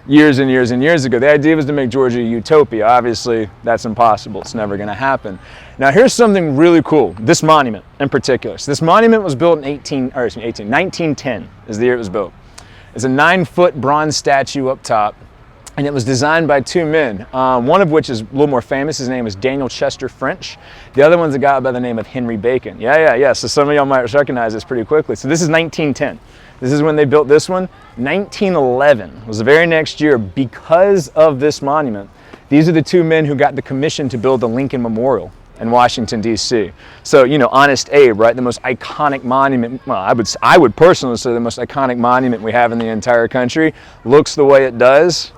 years and years and years ago. The idea was to make Georgia a utopia. Obviously, that's impossible. It's never going to happen. Now, here's something really cool. This monument in particular. So this monument was built in 1910 is the year it was built. It's a 9-foot bronze statue up top. And it was designed by two men, one of which is a little more famous. His name is Daniel Chester French. The other one's a guy by the name of Henry Bacon. Yeah. So some of y'all might recognize this pretty quickly. So this is 1910. This is when they built this one. 1911 was the very next year. Because of this monument, these are the two men who got the commission to build the Lincoln Memorial in Washington, D.C. So, Honest Abe, right? The most iconic monument, well, I would personally say the most iconic monument we have in the entire country, looks the way it does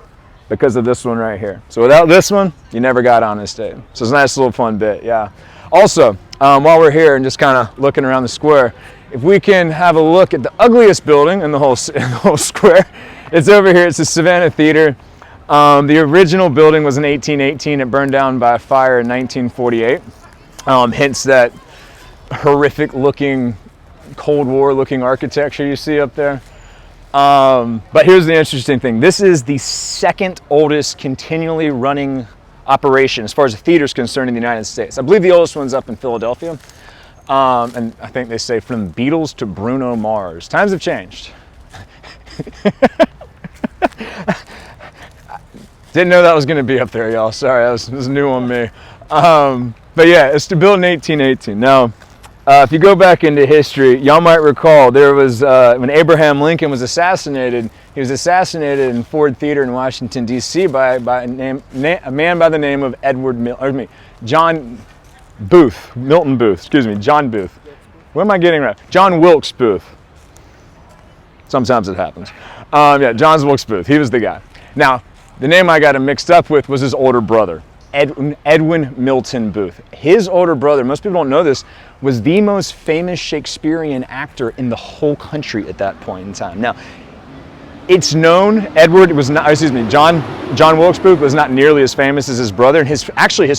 because of this one right here. So without this one, you never got Honest Abe. So it's a nice little fun bit, yeah. Also, while we're here and just kind of looking around the square, if we can have a look at the ugliest building in the whole square, it's over here. It's the Savannah Theater. The original building was in 1818. It burned down by a fire in 1948. Hence that horrific-looking, Cold War-looking architecture you see up there. But here's the interesting thing. This is the second oldest continually running operation as far as the theater is concerned in the United States. I believe the oldest one's up in Philadelphia. And I think they say from the Beatles to Bruno Mars. Times have changed. Didn't know that was going to be up there, y'all. Sorry, that was new on me. But yeah, it's built in 1818. Now, if you go back into history, y'all might recall there was, when Abraham Lincoln was assassinated, he was assassinated in Ford Theater in Washington, D.C. by a man by the name of John Booth. What am I getting right? John Wilkes Booth. Sometimes it happens. John Wilkes Booth. He was the guy. Now, the name I got him mixed up with was his older brother, Edwin Milton Booth. His older brother, most people don't know this, was the most famous Shakespearean actor in the whole country at that point in time. Now, it's known John Wilkes Booth was not nearly as famous as his brother, and his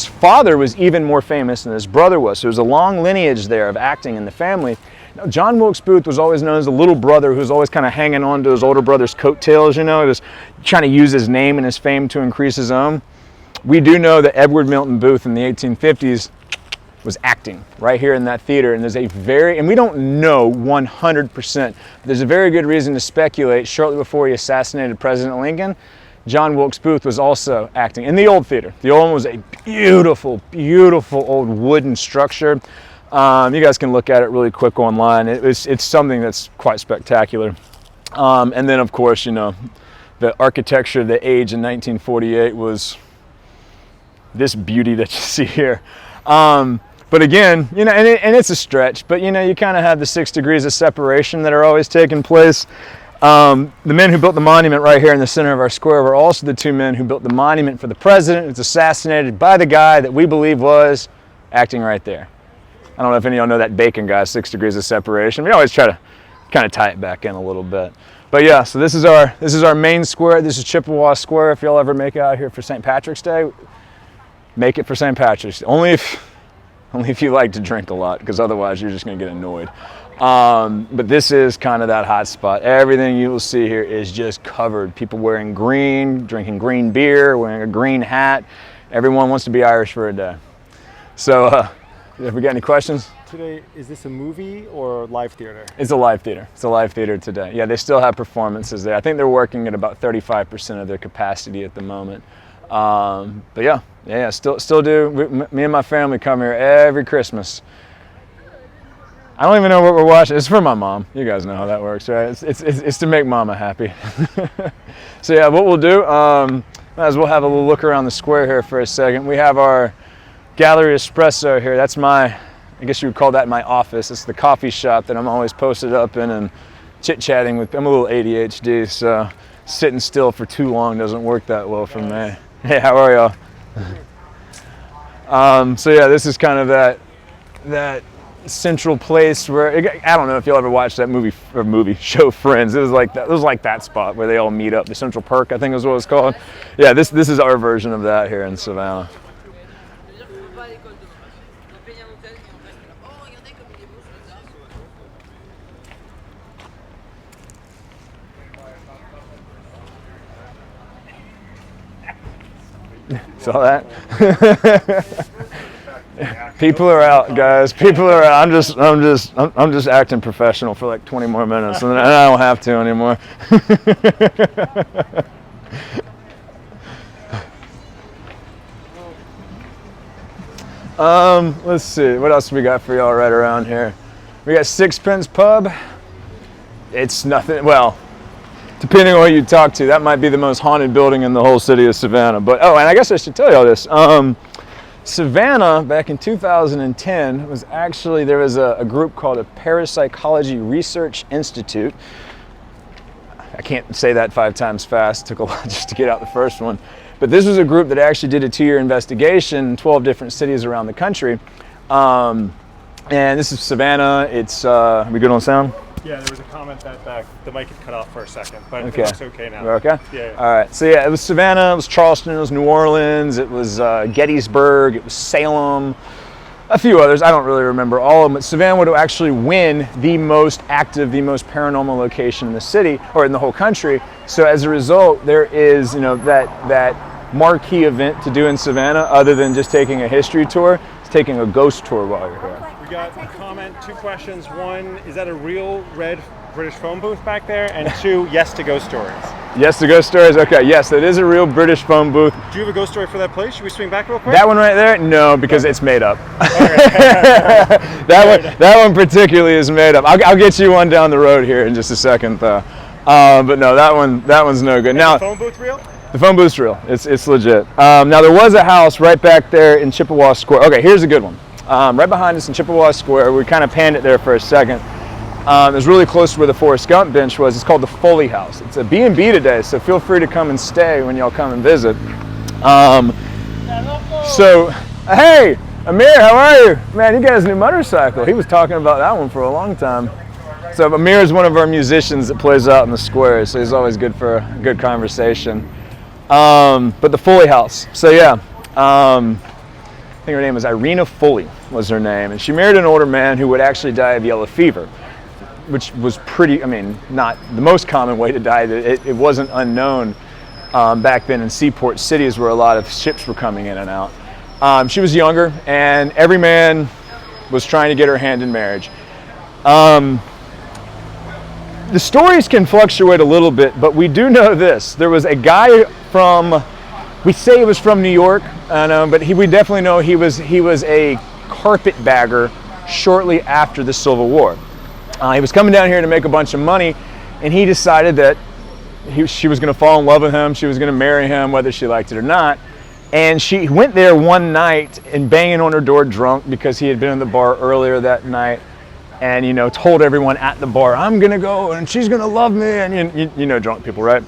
father was even more famous than his brother was. So there's a long lineage there of acting in the family. Now, John Wilkes Booth was always known as the little brother who was always kind of hanging on to his older brother's coattails, He was trying to use his name and his fame to increase his own. We do know that Edward Milton Booth in the 1850s was acting right here in that theater, and and we don't know 100%, there's a very good reason to speculate shortly before he assassinated President Lincoln, John Wilkes Booth was also acting in the old theater. The old one was a beautiful, beautiful old wooden structure. You guys can look at it really quick online. It's something that's quite spectacular. And then, of course, the architecture of the age in 1948 was this beauty that you see here. But again, and it's a stretch, but you kind of have the 6 degrees of separation that are always taking place. The men who built the monument right here in the center of our square were also the two men who built the monument for the president who was assassinated by the guy that we believe was acting right there. I don't know if any of y'all know that Bacon guy, 6 degrees of separation. We always try to kind of tie it back in a little bit. But yeah, so this is our main square. This is Chippewa Square. If y'all ever make it out here for St. Patrick's Day, make it for St. Patrick's Day. Only if you like to drink a lot, because otherwise you're just going to get annoyed. But this is kind of that hot spot. Everything you will see here is just covered. People wearing green, drinking green beer, wearing a green hat. Everyone wants to be Irish for a day. So, have we got any questions? Today, is this a movie or live theater? It's a live theater. It's a live theater today. Yeah, they still have performances there. I think they're working at about 35% of their capacity at the moment. But yeah, still do. Me and my family come here every Christmas. I don't even know what we're watching. It's for my mom. You guys know how that works, right? It's to make Mama happy. So yeah, what we'll do, might as well have a little look around the square here for a second. We have our Gallery Espresso here. That's I guess you would call that my office. It's the coffee shop that I'm always posted up in and chit-chatting with. I'm a little ADHD, so sitting still for too long doesn't work that well for me. Hey, how are y'all? So yeah, this is kind of that central place where, I don't know if you'll ever watch that movie show Friends. It was like that spot where they all meet up. The Central Perk, I think is what it's called. Yeah, this is our version of that here in Savannah. Saw that? People are out, guys. People are out. I'm just acting professional for like 20 more minutes, and I don't have to anymore. Let's see. What else we got for y'all right around here? We got Sixpence Pub. It's nothing. Well, depending on who you talk to, that might be the most haunted building in the whole city of Savannah. But, and I guess I should tell y'all this. Savannah, back in 2010, was actually, there was a group called a Parapsychology Research Institute. I can't say that 5 times fast. It took a lot just to get out the first one. But this was a group that actually did a 2-year investigation in 12 different cities around the country. And this is Savannah. It's, are we good on sound? Yeah, there was a comment that the mic had cut off for a second, but okay. It's okay now. We're okay? Yeah. All right. So yeah, it was Savannah, it was Charleston, it was New Orleans, it was Gettysburg, it was Salem, a few others. I don't really remember all of them, but Savannah would actually win the most active, the most paranormal location in the city, or in the whole country. So as a result, there is, that marquee event to do in Savannah, other than just taking a history tour, it's taking a ghost tour while you're here. We got a comment, 2 questions. 1, is that a real red British phone booth back there? And 2, yes to ghost stories. Yes to ghost stories? Okay, yes, that is a real British phone booth. Do you have a ghost story for that place? Should we swing back real quick? That one right there? No, because it's made up. that one particularly is made up. I'll get you one down the road here in just a second, though. But no, that one's no good. Now, the phone booth real? The phone booth's real. It's legit. Now, there was a house right back there in Chippewa Square. Okay, here's a good one. Right behind us in Chippewa Square, we kind of panned it there for a second. It was really close to where the Forrest Gump bench was. It's called the Foley House. It's a B&B today, so feel free to come and stay when y'all come and visit. So, hey, Amir, how are you? Man, you got his new motorcycle. He was talking about that one for a long time. So Amir is one of our musicians that plays out in the square, so he's always good for a good conversation. But the Foley House. So yeah, I think her name was Irina Foley was her name, and she married an older man who would actually die of yellow fever, which was not the most common way to die. It wasn't unknown back then in seaport cities where a lot of ships were coming in and out. She was younger, and every man was trying to get her hand in marriage. The stories can fluctuate a little bit, but we do know this. There was a guy we say he was from New York, but we definitely know he was a carpetbagger shortly after the Civil War. He was coming down here to make a bunch of money, and he decided that she was going to fall in love with him, she was going to marry him, whether she liked it or not. And she went there one night and banging on her door drunk because he had been in the bar earlier that night, and told everyone at the bar, I'm going to go and she's going to love me, and you know drunk people, right?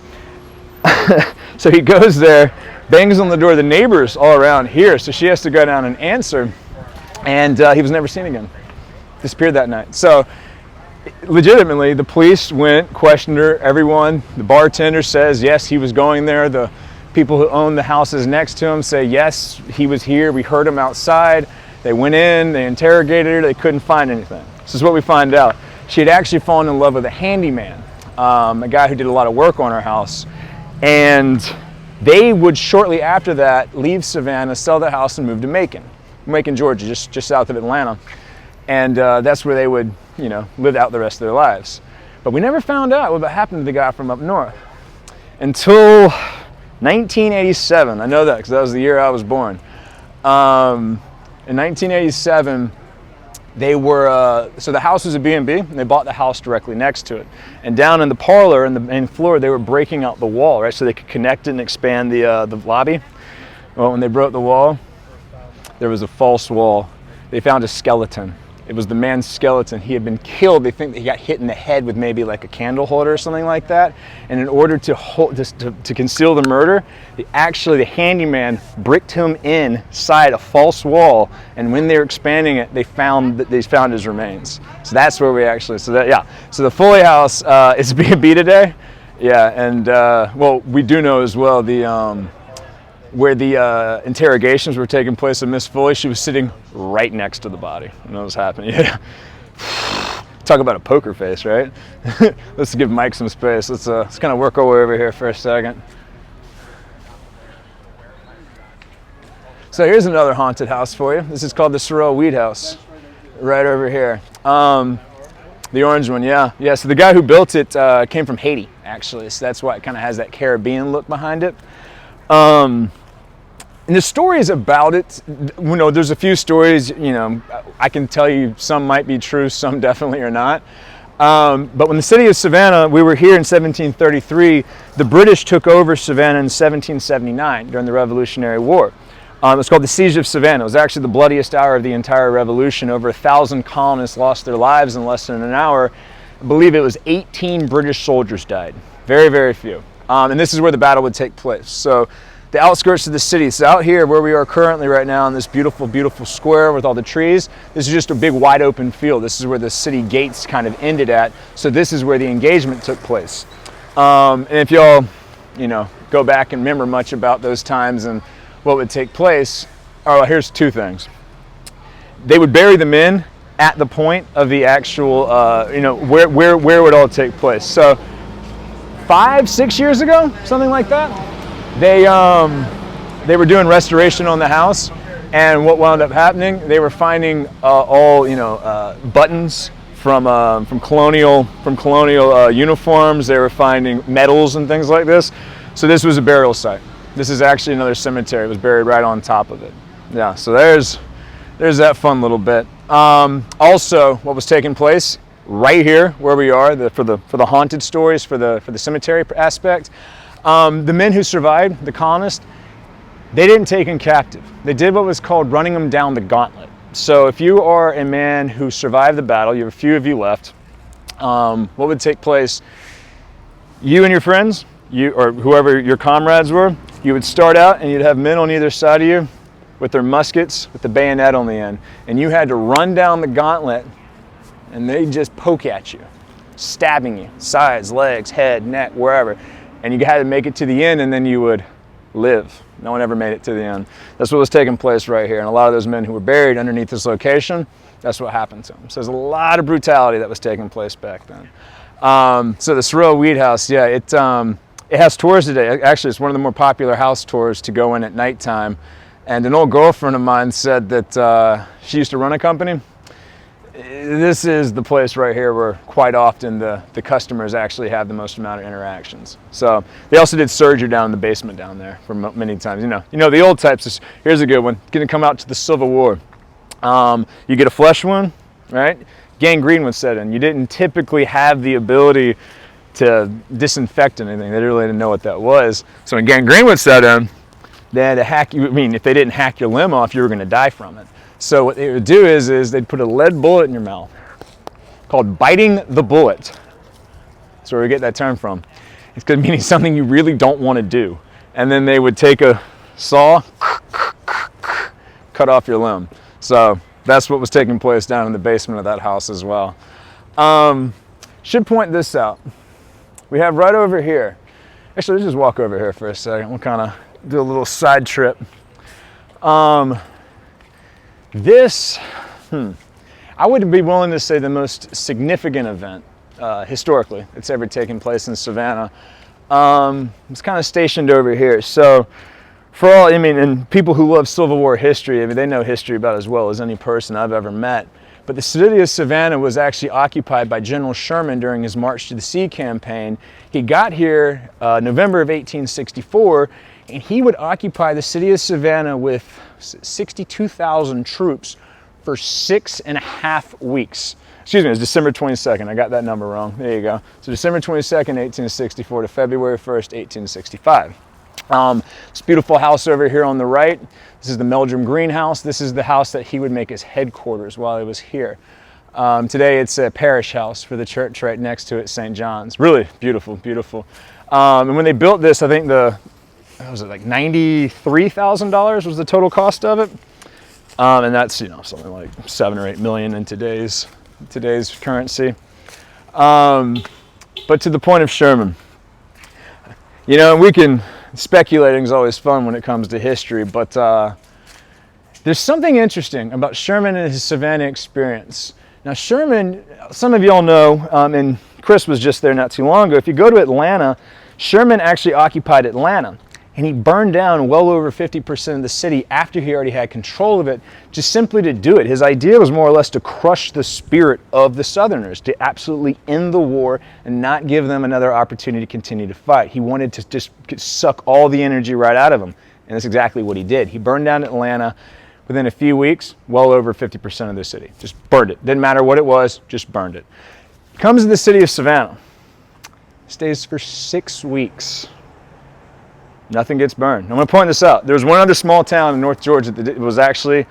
So he goes there, bangs on the door. The neighbors all around here, so she has to go down and answer, and he was never seen again. Disappeared that night. So legitimately, the police went, questioned her, everyone. The bartender says yes, he was going there. The people who own the houses next to him say yes, he was here, we heard him outside. They went in, they interrogated her, they couldn't find anything. This is what we find out. she had actually fallen in love with a handyman, a guy who did a lot of work on her house. And they would shortly after that leave Savannah, sell the house, and move to Macon, Georgia, just south of Atlanta. And that's where they would, you know, live out the rest of their lives. But we never found out what happened to the guy from up north until 1987. I know that because that was the year I was born. In 1987, they were, so the house was a B&B, and they bought the house directly next to it. And down in the parlor, in the main floor, they were breaking out the wall, right, so they could connect it and expand the lobby. Well, when they broke the wall, there was a false wall. They found a skeleton. It was the man's skeleton. He had been killed. They think that he got hit in the head with maybe like a candle holder or something like that. And in order to conceal the murder, the handyman bricked him inside a false wall. And when they were expanding it, they found his remains. So that's where we actually. So the Foley House is B&B today. Yeah, and well, we do know as well where the interrogations were taking place of Miss Foley. She was sitting right next to the body when it was happening. Yeah. Talk about a poker face, right? Let's give Mike some space. Let's kind of work our way over here for a second. So here's another haunted house for you. This is called the Sorrel Weed House, right over here. The orange one, yeah. Yeah, so the guy who built it came from Haiti, actually. So that's why it kind of has that Caribbean look behind it. And the stories about it, you know, there's a few stories, you know, I can tell you some might be true, some definitely are not. But when the city of Savannah, we were here in 1733, the British took over Savannah in 1779 during the Revolutionary War. It was called the Siege of Savannah. It was actually the bloodiest hour of the entire revolution. Over 1,000 colonists lost their lives in less than an hour. I believe it was 18 British soldiers died. Very, very few. And this is where the battle would take place. So the outskirts of the city. So out here where we are currently right now in this beautiful, beautiful square with all the trees, this is just a big wide open field. This is where the city gates kind of ended at. So this is where the engagement took place. And if y'all, you know, go back and remember much about those times and what would take place, oh, here's two things. They would bury the men at the point of the actual, you know, where would all take place. So 5-6 years ago, something like that, they were doing restoration on the house, and what wound up happening, they were finding all, you know, buttons from colonial uniforms. They were finding medals and things like this. So this was a burial site. This is actually another cemetery. It was buried right on top of it. Yeah, so there's that fun little bit. Also, what was taking place right here where we are, for the haunted stories, for the cemetery aspect, the men who survived, the colonists, they didn't take them captive. They did what was called running them down the gauntlet. So if you are a man who survived the battle, you have a few of you left, what would take place, you and your friends, you or whoever your comrades were, you would start out and you'd have men on either side of you with their muskets with the bayonet on the end, and you had to run down the gauntlet and they just poke at you, stabbing you, sides, legs, head, neck, wherever, and you had to make it to the end and then you would live. No one ever made it to the end. That's what was taking place right here, and a lot of those men who were buried underneath this location, that's what happened to them. So there's a lot of brutality that was taking place back then. So the Sorrel Weed House, yeah, it has tours today. Actually, it's one of the more popular house tours to go in at nighttime. And an old girlfriend of mine said that she used to run a company. This is the place right here where quite often the customers actually have the most amount of interactions. So they also did surgery down in the basement down there for many times. You know the old types. Here's a good one. Going to come out to the Civil War. You get a flesh wound, right? Gangrene would set in. You didn't typically have the ability to disinfect anything. They really didn't know what that was. So when gangrene would set in, they had to hack you. I mean, if they didn't hack your limb off, you were going to die from it. So what they would do is they'd put a lead bullet in your mouth, called biting the bullet. That's where we get that term from. It's going to mean something you really don't want to do. And then they would take a saw, cut off your limb. So that's what was taking place down in the basement of that house as well. Should point this out. We have right over here. Actually, let's just walk over here for a second. We'll kind of do a little side trip. This, I would be willing to say the most significant event historically that's ever taken place in Savannah. It's kind of stationed over here. So for all, I mean, and people who love Civil War history, I mean, they know history about as well as any person I've ever met. But the city of Savannah was actually occupied by General Sherman during his March to the Sea campaign. He got here November of 1864, and he would occupy the city of Savannah with 62,000 troops for 6.5 weeks. Excuse me, it was December 22nd. I got that number wrong. There you go. So December 22nd, 1864 to February 1st, 1865. This beautiful house over here on the right, this is the Meldrim greenhouse. This is the house that he would make his headquarters while he was here. Today it's a parish house for the church right next to it, St. John's. Really beautiful, beautiful. And when they built this, I think was it like $93,000 was the total cost of it. And that's, you know, something like 7 or 8 million in today's currency. But to the point of Sherman, you know, speculating is always fun when it comes to history, but there's something interesting about Sherman and his Savannah experience. Now Sherman, some of y'all know, and Chris was just there not too long ago, if you go to Atlanta, Sherman actually occupied Atlanta. And he burned down well over 50% of the city after he already had control of it, just simply to do it. His idea was more or less to crush the spirit of the Southerners, to absolutely end the war and not give them another opportunity to continue to fight. He wanted to just suck all the energy right out of them, and that's exactly what he did. He burned down Atlanta. Within a few weeks, well over 50% of the city. Just burned it. Didn't matter what it was, just burned it. Comes to the city of Savannah. Stays for 6 weeks. Nothing gets burned. I'm going to point this out. There was one other small town in North Georgia that was actually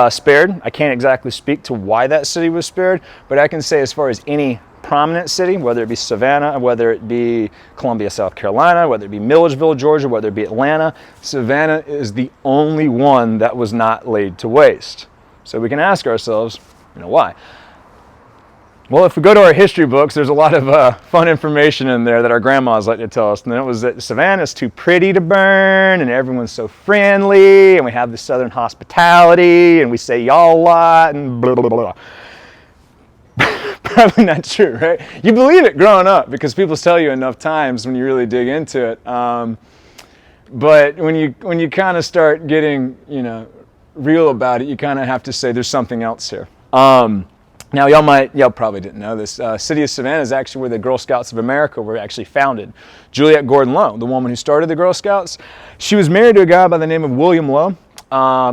spared. I can't exactly speak to why that city was spared, but I can say as far as any prominent city, whether it be Savannah, whether it be Columbia, South Carolina, whether it be Milledgeville, Georgia, whether it be Atlanta, Savannah is the only one that was not laid to waste. So we can ask ourselves, you know, why? Well, if we go to our history books, there's a lot of fun information in there that our grandmas like to tell us. And it was that Savannah's too pretty to burn, and everyone's so friendly, and we have the Southern hospitality, and we say y'all a lot, and blah, blah, blah. Probably not true, right? You believe it growing up because people tell you enough times when you really dig into it. But when you kind of start getting, you know, real about it, you kind of have to say there's something else here. Now, y'all probably didn't know this. City of Savannah is actually where the Girl Scouts of America were actually founded. Juliette Gordon Low, the woman who started the Girl Scouts, she was married to a guy by the name of William Low.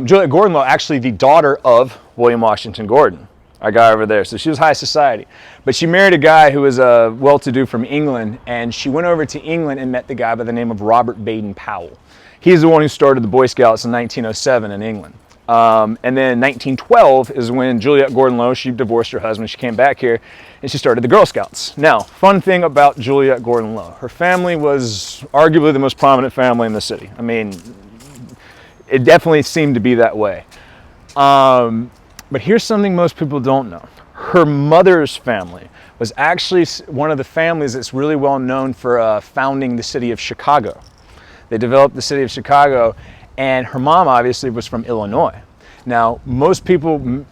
Juliette Gordon Low, actually the daughter of William Washington Gordon, our guy over there. So she was high society. But she married a guy who was well-to-do from England, and she went over to England and met the guy by the name of Robert Baden-Powell. He's the one who started the Boy Scouts in 1907 in England. And then 1912 is when Juliette Gordon Low, she divorced her husband, she came back here, and she started the Girl Scouts. Now, fun thing about Juliette Gordon Low, her family was arguably the most prominent family in the city. I mean, it definitely seemed to be that way. But here's something most people don't know. Her mother's family was actually one of the families that's really well known for founding the city of Chicago. They developed the city of Chicago, and her mom obviously was from Illinois. Now, most people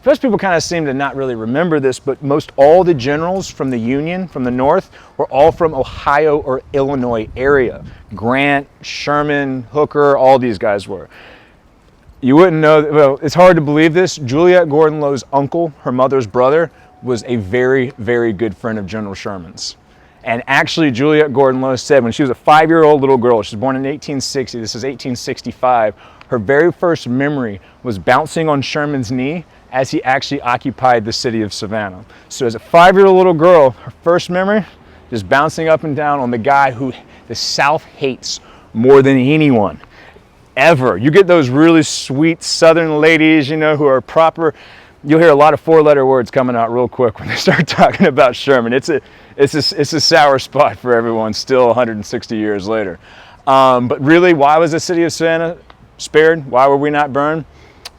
kind of seem to not really remember this, but most all the generals from the Union, from the North, were all from Ohio or Illinois area. Grant, Sherman, Hooker, all these guys were. You wouldn't know, well, it's hard to believe this. Juliette Gordon Low's uncle, her mother's brother, was a very, very good friend of General Sherman's. And actually, Juliette Gordon Low said when she was a 5-year-old little girl, she was born in 1860, this is 1865, her very first memory was bouncing on Sherman's knee as he actually occupied the city of Savannah. So as a 5-year-old little girl, her first memory, just bouncing up and down on the guy who the South hates more than anyone, ever. You get those really sweet Southern ladies, you know, who are proper, you'll hear a lot of 4-letter words coming out real quick when they start talking about Sherman. It's a sour spot for everyone still 160 years later. But really, why was the city of Savannah spared? Why were we not burned?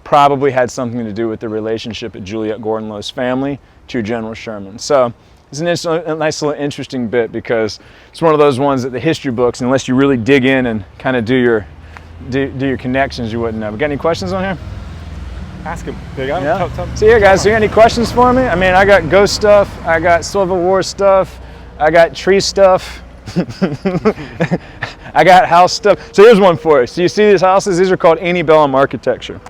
Probably had something to do with the relationship of Juliette Gordon Low's family to General Sherman. So it's a nice little interesting bit because it's one of those ones that the history books, unless you really dig in and kind of do your connections, you wouldn't know. We got any questions on here? Ask him. There you go. Yeah. Tell So yeah, guys, do you got any questions for me? I mean, I got ghost stuff, I got Civil War stuff, I got tree stuff, I got house stuff. So here's one for you. So you see these houses? These are called Antebellum architecture.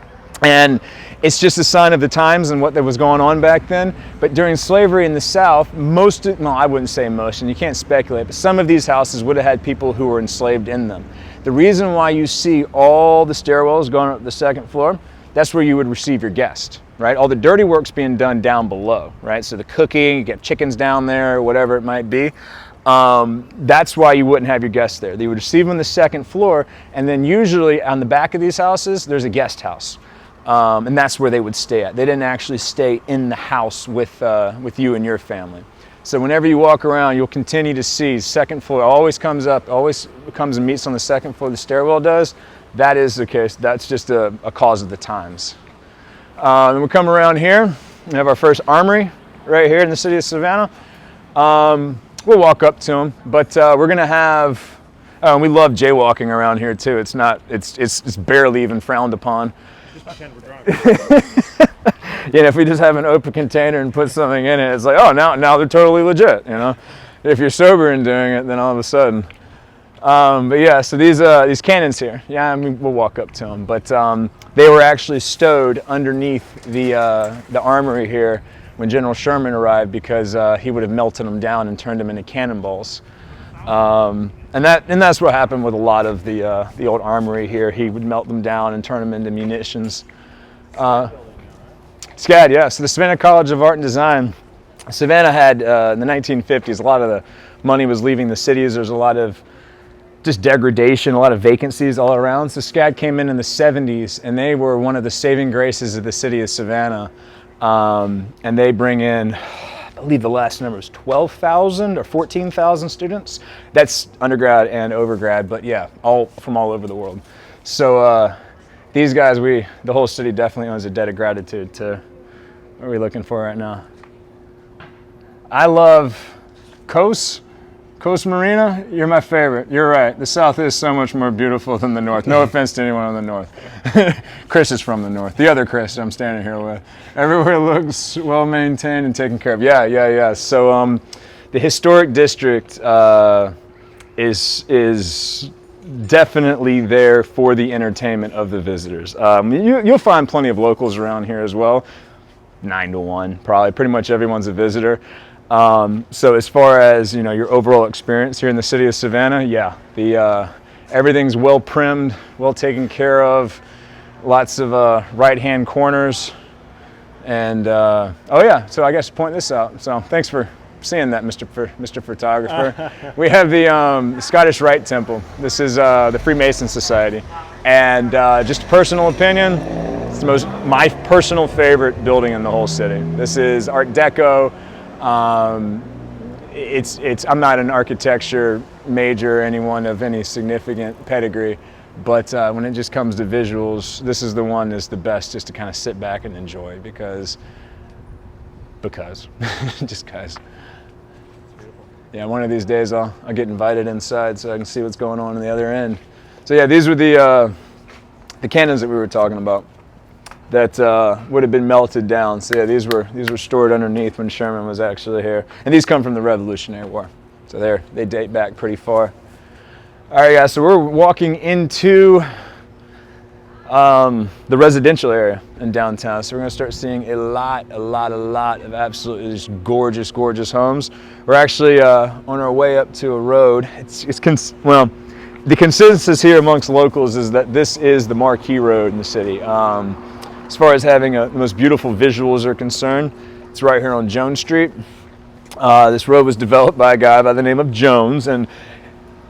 And it's just a sign of the times and what was going on back then. But during slavery in the South, I wouldn't say most, and you can't speculate, but some of these houses would have had people who were enslaved in them. The reason why you see all the stairwells going up the second floor, that's where you would receive your guest, right? All the dirty work's being done down below, right? So the cooking, you get chickens down there, whatever it might be. That's why you wouldn't have your guests there. They would receive them on the second floor, and then usually on the back of these houses, there's a guest house. And that's where they would stay at. They didn't actually stay in the house with you and your family. So whenever you walk around, you'll continue to see second floor always comes and meets on the second floor. The stairwell does. That is the case. That's just a cause of the times. And we come around here. We have our first armory right here in the city of Savannah. We'll walk up to them, but we're gonna have. We love jaywalking around here too. It's barely even frowned upon. Just pretend we're drunk. Yeah, if we just have an open container and put something in it, it's like, oh, now they're totally legit, you know. If you're sober and doing it, then all of a sudden. But yeah, so these cannons here, yeah, I mean, we'll walk up to them, but they were actually stowed underneath the armory here when General Sherman arrived, because he would have melted them down and turned them into cannonballs. And that's what happened with a lot of the old armory here. He would melt them down and turn them into munitions. SCAD, yeah. So the Savannah College of Art and Design. Savannah had in the 1950s, a lot of the money was leaving the cities. There's a lot of just degradation, a lot of vacancies all around. So SCAD came in the 70s, and they were one of the saving graces of the city of Savannah. And they bring in, I believe the last number was 12,000 or 14,000 students. That's undergrad and overgrad, but yeah, all from all over the world. So these guys, the whole city definitely owes a debt of gratitude to. What are we looking for right now? I love Coast Marina. You're my favorite. You're right. The South is so much more beautiful than the North. No offense to anyone on the North. Chris is from the North. The other Chris I'm standing here with. Everywhere looks well maintained and taken care of. Yeah. So the historic district is definitely there for the entertainment of the visitors. You'll find plenty of locals around here as well. 9 to 1, probably. Pretty much everyone's a visitor. So as far as your overall experience here in the city of Savannah, yeah, everything's well primmed, well taken care of. Lots of right-hand corners, and oh yeah. So I guess point this out. So thanks for seeing that, Mr. Photographer. We have the Scottish Rite Temple. This is the Freemasons Society, and just a personal opinion, it's my personal favorite building in the whole city. This is Art Deco. I'm not an architecture major, anyone of any significant pedigree, but when it just comes to visuals, this is the one that's the best just to kind of sit back and enjoy because just guys. Yeah, one of these days I'll get invited inside so I can see what's going on the other end. So yeah, these were the cannons that we were talking about that would have been melted down. So yeah, these were stored underneath when Sherman was actually here, and these come from the Revolutionary War. So they date back pretty far. All right, guys. So we're walking into the residential area in downtown. So we're going to start seeing a lot of absolutely just gorgeous homes. We're actually on our way up to a road. The consensus here amongst locals is that this is the marquee road in the city. As far as having the most beautiful visuals are concerned, it's right here on Jones Street. This road was developed by a guy by the name of Jones, and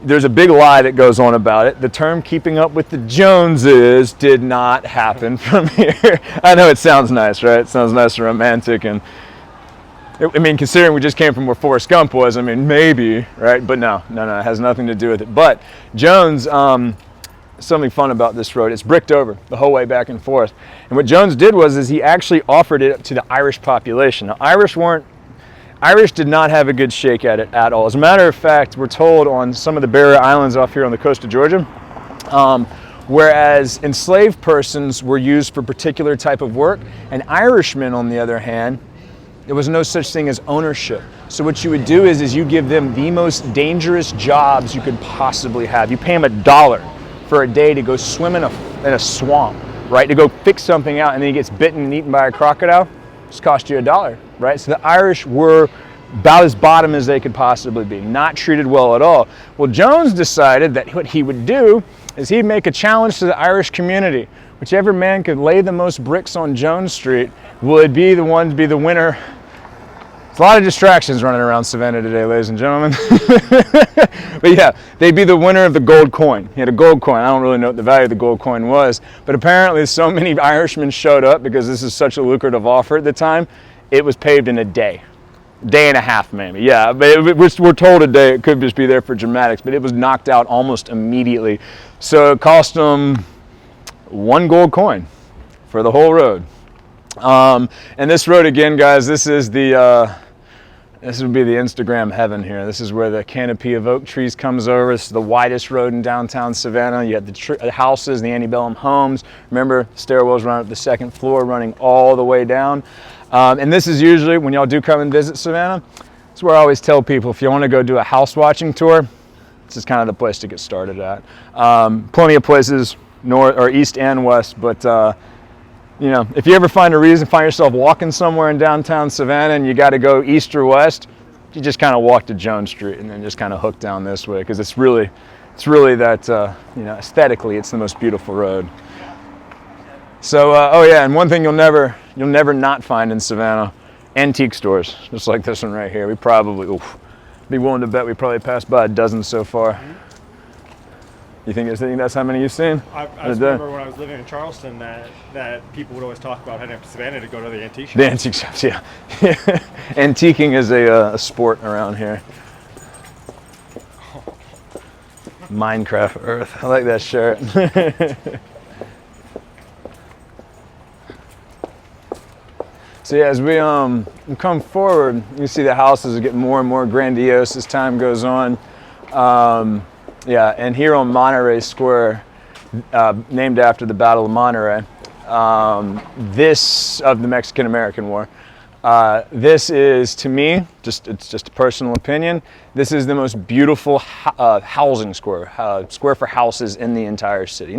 there's a big lie that goes on about it. The term keeping up with the Joneses did not happen from here. I know it sounds nice, right? It sounds nice and romantic, and I mean, considering we just came from where Forrest Gump was, I mean, maybe, right? But no, it has nothing to do with it. But Jones, something fun about this road, it's bricked over the whole way back and forth. And what Jones did was he actually offered it to the Irish population. Now, Irish did not have a good shake at it at all. As a matter of fact, we're told on some of the barrier islands off here on the coast of Georgia, Whereas enslaved persons were used for a particular type of work, and Irishmen, on the other hand, there was no such thing as ownership. So what you would do is you give them the most dangerous jobs you could possibly have. You pay them $1 for a day to go swim in a swamp, right? To go fix something out, and then he gets bitten and eaten by a crocodile. It's cost you $1, right? So the Irish were about as bottom as they could possibly be, not treated well at all. Well, Jones decided that what he would do is he'd make a challenge to the Irish community. Whichever man could lay the most bricks on Jones Street would be the one to be the winner. There's a lot of distractions running around Savannah today, ladies and gentlemen. But yeah, they'd be the winner of the gold coin. He had a gold coin. I don't really know what the value of the gold coin was, but apparently so many Irishmen showed up because this is such a lucrative offer at the time. It was paved in a day and a half, maybe. Yeah, but we're told a day. It could just be there for dramatics, but it was knocked out almost immediately. So it cost them 1 gold coin for the whole road. And this road again, guys, this is this would be the Instagram heaven here. This is where the canopy of oak trees comes over. This is the widest road in downtown Savannah. You have the houses, the Antebellum homes. Remember, stairwells run up the 2nd floor, running all the way down. And this is usually, when y'all do come and visit Savannah, it's where I always tell people, if you want to go do a house watching tour, this is kind of the place to get started at. Plenty of places, north or east and west, but you know, if you ever find yourself walking somewhere in downtown Savannah and you got to go east or west, you just kind of walk to Jones Street and then just kind of hook down this way, because it's really that you know, aesthetically, it's the most beautiful road. So, oh yeah, and one thing you'll never not find in Savannah, antique stores, just like this one right here. We probably, be willing to bet we probably passed by a dozen so far. You think that's how many you've seen? I just remember when I was living in Charleston that people would always talk about heading up to Savannah to go to the antique shops. The antique shops, yeah. Antiquing is a sport around here. Minecraft Earth. I like that shirt. So yeah, as we come forward, you see the houses get more and more grandiose as time goes on. Yeah, and here on Monterey Square, named after the Battle of Monterey, this of the Mexican-American War. This is, to me, it's just a personal opinion, this is the most beautiful housing square, square for houses in the entire city.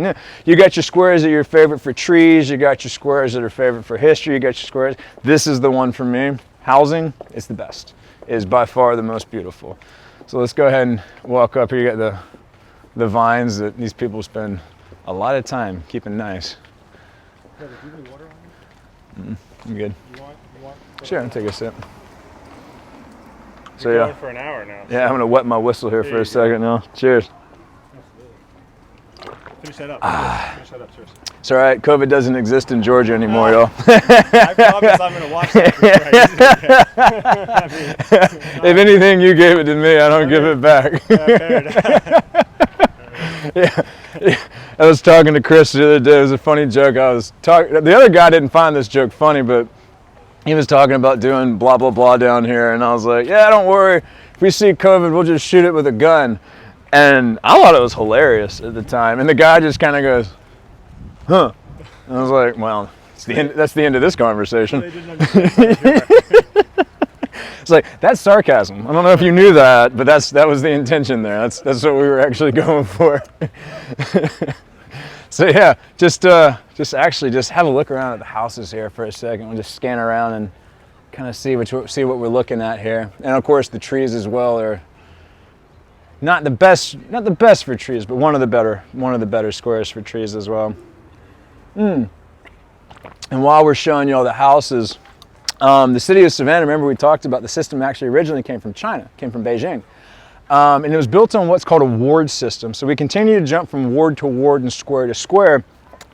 You got your squares that are your favorite for trees, you got your squares that are favorite for history, you got your squares. This is the one for me. Housing is the best. It is by far the most beautiful. So let's go ahead and walk up here. You got the vines that these people spend a lot of time keeping nice. Do you need water on you? I'm good. You want Sure, I'll take a sip. You're going for an hour now. Yeah, I'm gonna wet my whistle here for a second now. Cheers. Finish that up. Finish that up. Cheers. It's all right. COVID doesn't exist in Georgia anymore, y'all. I promise I'm gonna watch that. If anything, you gave it to me. I don't give it back. Yeah. I was talking to Chris the other day. It was a funny joke. The other guy didn't find this joke funny, but he was talking about doing blah, blah, blah down here. And I was like, yeah, don't worry. If we see COVID, we'll just shoot it with a gun. And I thought it was hilarious at the time. And the guy just kind of goes, huh. And I was like, well, that's the end of this conversation. It's like, that's sarcasm. I don't know if you knew that, but that was the intention there. That's what we were actually going for. So yeah, just have a look around at the houses here for a second. We'll just scan around and kind of see what we're looking at here. And of course, the trees as well are not the best for trees, but one of the better squares for trees as well. And while we're showing you all the houses, the city of Savannah, remember we talked about the system actually originally came from China, came from Beijing. And it was built on what's called a ward system. So we continue to jump from ward to ward and square to square.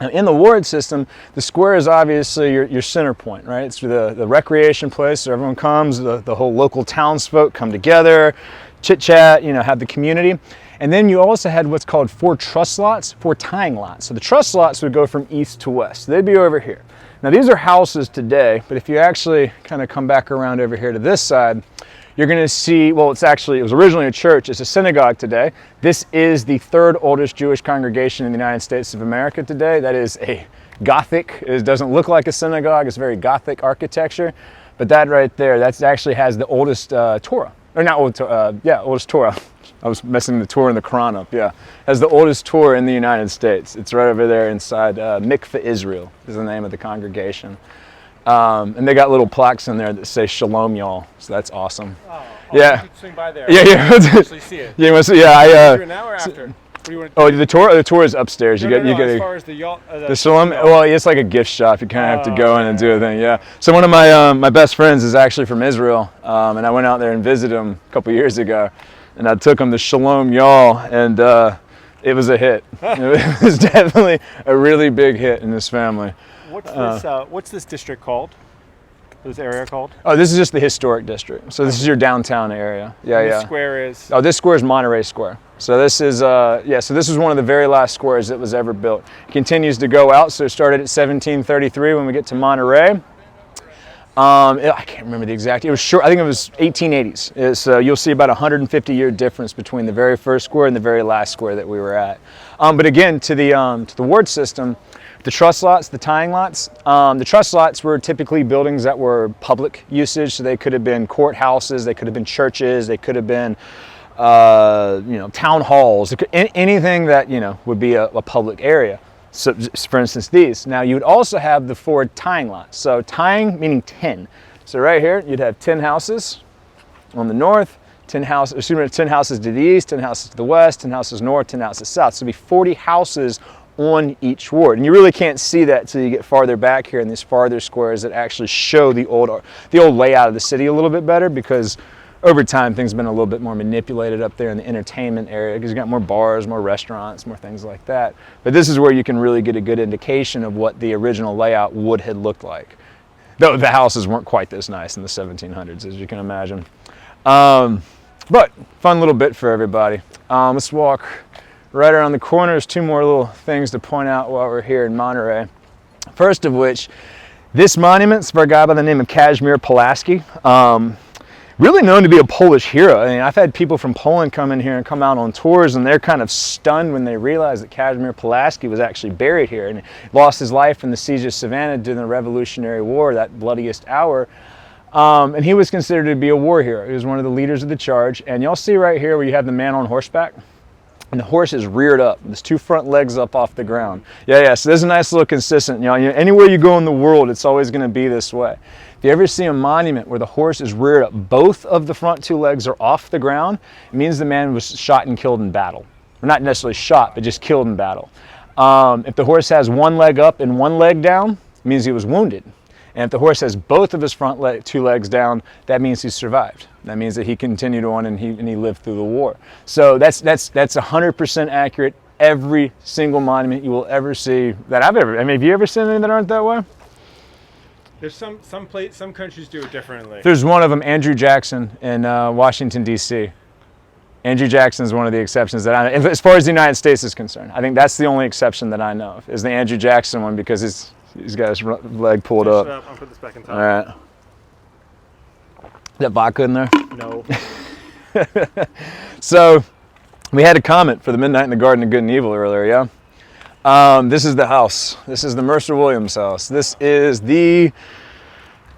Now in the ward system, the square is obviously your center point, right? It's the recreation place, so everyone comes, the whole local townsfolk come together, chit-chat, have the community. And then you also had what's called 4 truss lots, 4 tying lots. So the truss lots would go from east to west. So they'd be over here. Now these are houses today, but if you actually kind of come back around over here to this side, you're going to see, well, it was originally a church. It's a synagogue today. This is the third oldest Jewish congregation in the United States of America today. That is a Gothic. It doesn't look like a synagogue. It's very Gothic architecture. But that right there, that actually has the oldest Torah. Or not old, oldest Torah. I was messing the Torah and the Quran up, yeah. Has the oldest Torah in the United States. It's right over there inside Mickve, Israel, is the name of the congregation. And they got little plaques in there that say Shalom, y'all. So that's awesome. Yeah. You swing by there. Yeah. Actually see it. Yeah, yeah. Now or after? The Torah is upstairs. You get as far as the Shalom. Well, it's like a gift shop. You kind of have to go in and do a thing. Yeah. So one of my best friends is actually from Israel, and I went out there and visited him a couple years ago, and I took him to Shalom, y'all, and it was a hit. It was definitely a really big hit in this family. What's this district called? This area called? Oh, this is just the historic district. So this is your downtown area. Yeah. This square is? Oh, this square is Monterey Square. So this is so this is one of the very last squares that was ever built. It continues to go out. So it started at 1733 when we get to Monterey. I can't remember the exact. It was short. I think it was 1880s. You'll see about 150-year difference between the very first square and the very last square that we were at. But again, to the ward system. The truss lots, the tying lots. The truss lots were typically buildings that were public usage, so they could have been courthouses, they could have been churches, they could have been, town halls, anything that would be a public area. So, for instance, these. Now, you would also have the 4 tying lots. So, tying meaning 10. So, right here, you'd have 10 houses on the north, 10 houses to the east, 10 houses to the west, 10 houses north, 10 houses south. So, it'd be 40 houses on each ward, and you really can't see that till you get farther back here in these farther squares that actually show the old layout of the city a little bit better, because over time things have been a little bit more manipulated up there in the entertainment area, because you got more bars, more restaurants, more things like that. But this is where you can really get a good indication of what the original layout would have looked like. Though the houses weren't quite this nice in the 1700s, as you can imagine. But fun little bit for everybody. Let's walk right around the corner. There's 2 more little things to point out while we're here in Monterey. First of which, this monument's for a guy by the name of Kazimierz Pulaski. Really known to be a Polish hero. I mean, I've had people from Poland come in here and come out on tours, and they're kind of stunned when they realize that Kazimierz Pulaski was actually buried here and lost his life in the siege of Savannah during the Revolutionary War, that bloodiest hour. And he was considered to be a war hero. He was one of the leaders of the charge. And y'all see right here where you have the man on horseback? And the horse is reared up. There's 2 front legs up off the ground. Yeah, so there's a nice little consistent. Anywhere you go in the world, it's always going to be this way. If you ever see a monument where the horse is reared up, both of the front 2 legs are off the ground, it means the man was shot and killed in battle. Or not necessarily shot, but just killed in battle. If the horse has 1 leg up and 1 leg down, it means he was wounded. And if the horse has both of his front 2 legs down, that means he survived. That means that he continued on and he lived through the war. So that's 100% accurate. Every single monument you will ever see that I've ever. I mean, have you ever seen any that aren't that way? There's some countries do it differently. There's one of them, Andrew Jackson in Washington D.C. Andrew Jackson is one of the exceptions that I know. As far as the United States is concerned, I think that's the only exception that I know of, is the Andrew Jackson one, because he's got his leg pulled up. I'll put this back in top. All right. Is that vodka in there? No. So, we had a comment for the Midnight in the Garden of Good and Evil earlier, yeah? This is the house. This is the Mercer-Williams House. This is the,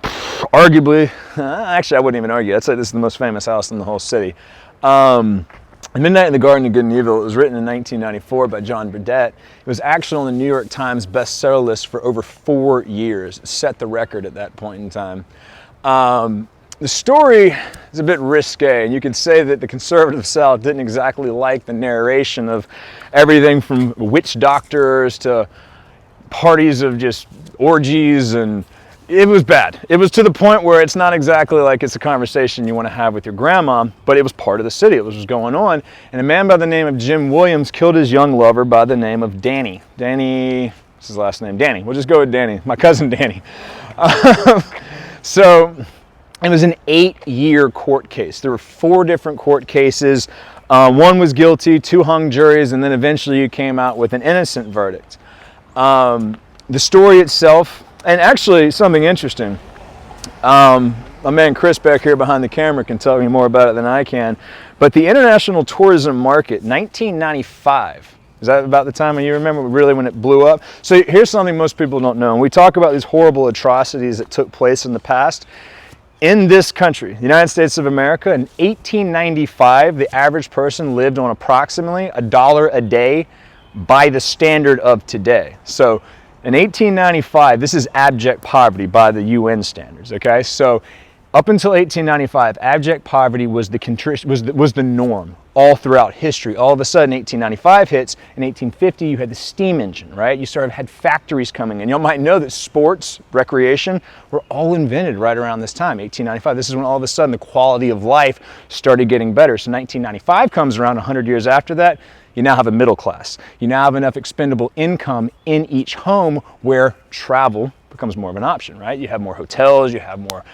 arguably, actually I wouldn't even argue, I'd say this is the most famous house in the whole city. Midnight in the Garden of Good and Evil, it was written in 1994 by John Burdett. It was actually on the New York Times bestseller list for over 4 years. It set the record at that point in time. The story is a bit risque, and you could say that the conservative South didn't exactly like the narration of everything from witch doctors to parties of just orgies, and it was bad. It was to the point where it's not exactly like it's a conversation you want to have with your grandma, but it was part of the city. It was what was going on. And a man by the name of Jim Williams killed his young lover by the name of Danny. Danny, what's his last name? Danny. We'll just go with Danny. My cousin Danny. So it was an 8-year court case. There were 4 different court cases. 1 was guilty, 2 hung juries, and then eventually you came out with an innocent verdict. The story itself, and actually something interesting, my man Chris back here behind the camera can tell you more about it than I can. But the international tourism market, 1995. Is that about the time when you remember really when it blew up? So here's something most people don't know. When we talk about these horrible atrocities that took place in the past, in this country, the United States of America, in 1895, the average person lived on approximately $1 a day by the standard of today. So in 1895, this is abject poverty by the UN standards, okay? So up until 1895, abject poverty was the norm all throughout history. All of a sudden, 1895 hits. In 1850, you had the steam engine, right? You sort of had factories coming in. You might know that sports, recreation, were all invented right around this time, 1895. This is when all of a sudden the quality of life started getting better. So 1995 comes around, 100 years after that, you now have a middle class. You now have enough expendable income in each home where travel becomes more of an option, right? You have more hotels, you have more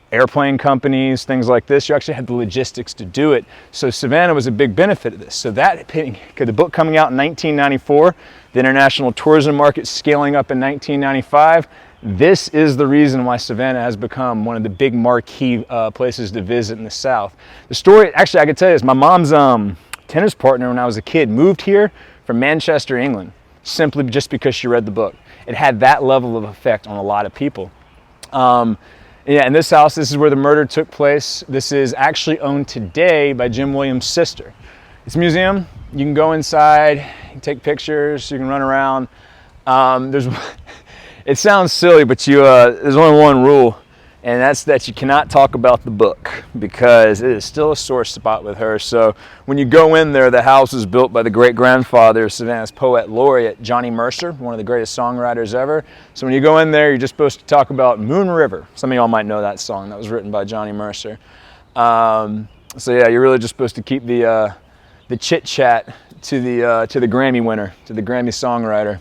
airplane companies, things like this. You actually had the logistics to do it. So Savannah was a big benefit of this. So that, the book coming out in 1994, the international tourism market scaling up in 1995, this is the reason why Savannah has become one of the big marquee places to visit in the South. The story, actually I could tell you this, my mom's tennis partner when I was a kid moved here from Manchester, England, simply just because she read the book. It had that level of effect on a lot of people. Yeah, in this house, this is where the murder took place. This is actually owned today by Jim Williams' sister. It's a museum. You can go inside, you can take pictures, you can run around. It sounds silly, but there's only one rule, and that's that you cannot talk about the book because it is still a sore spot with her. So when you go in there, the house was built by the great-grandfather of Savannah's poet laureate, Johnny Mercer, one of the greatest songwriters ever. So when you go in there, you're just supposed to talk about Moon River. Some of y'all might know that song. That was written by Johnny Mercer. So yeah, you're really just supposed to keep the chit-chat to the Grammy winner, to the Grammy songwriter.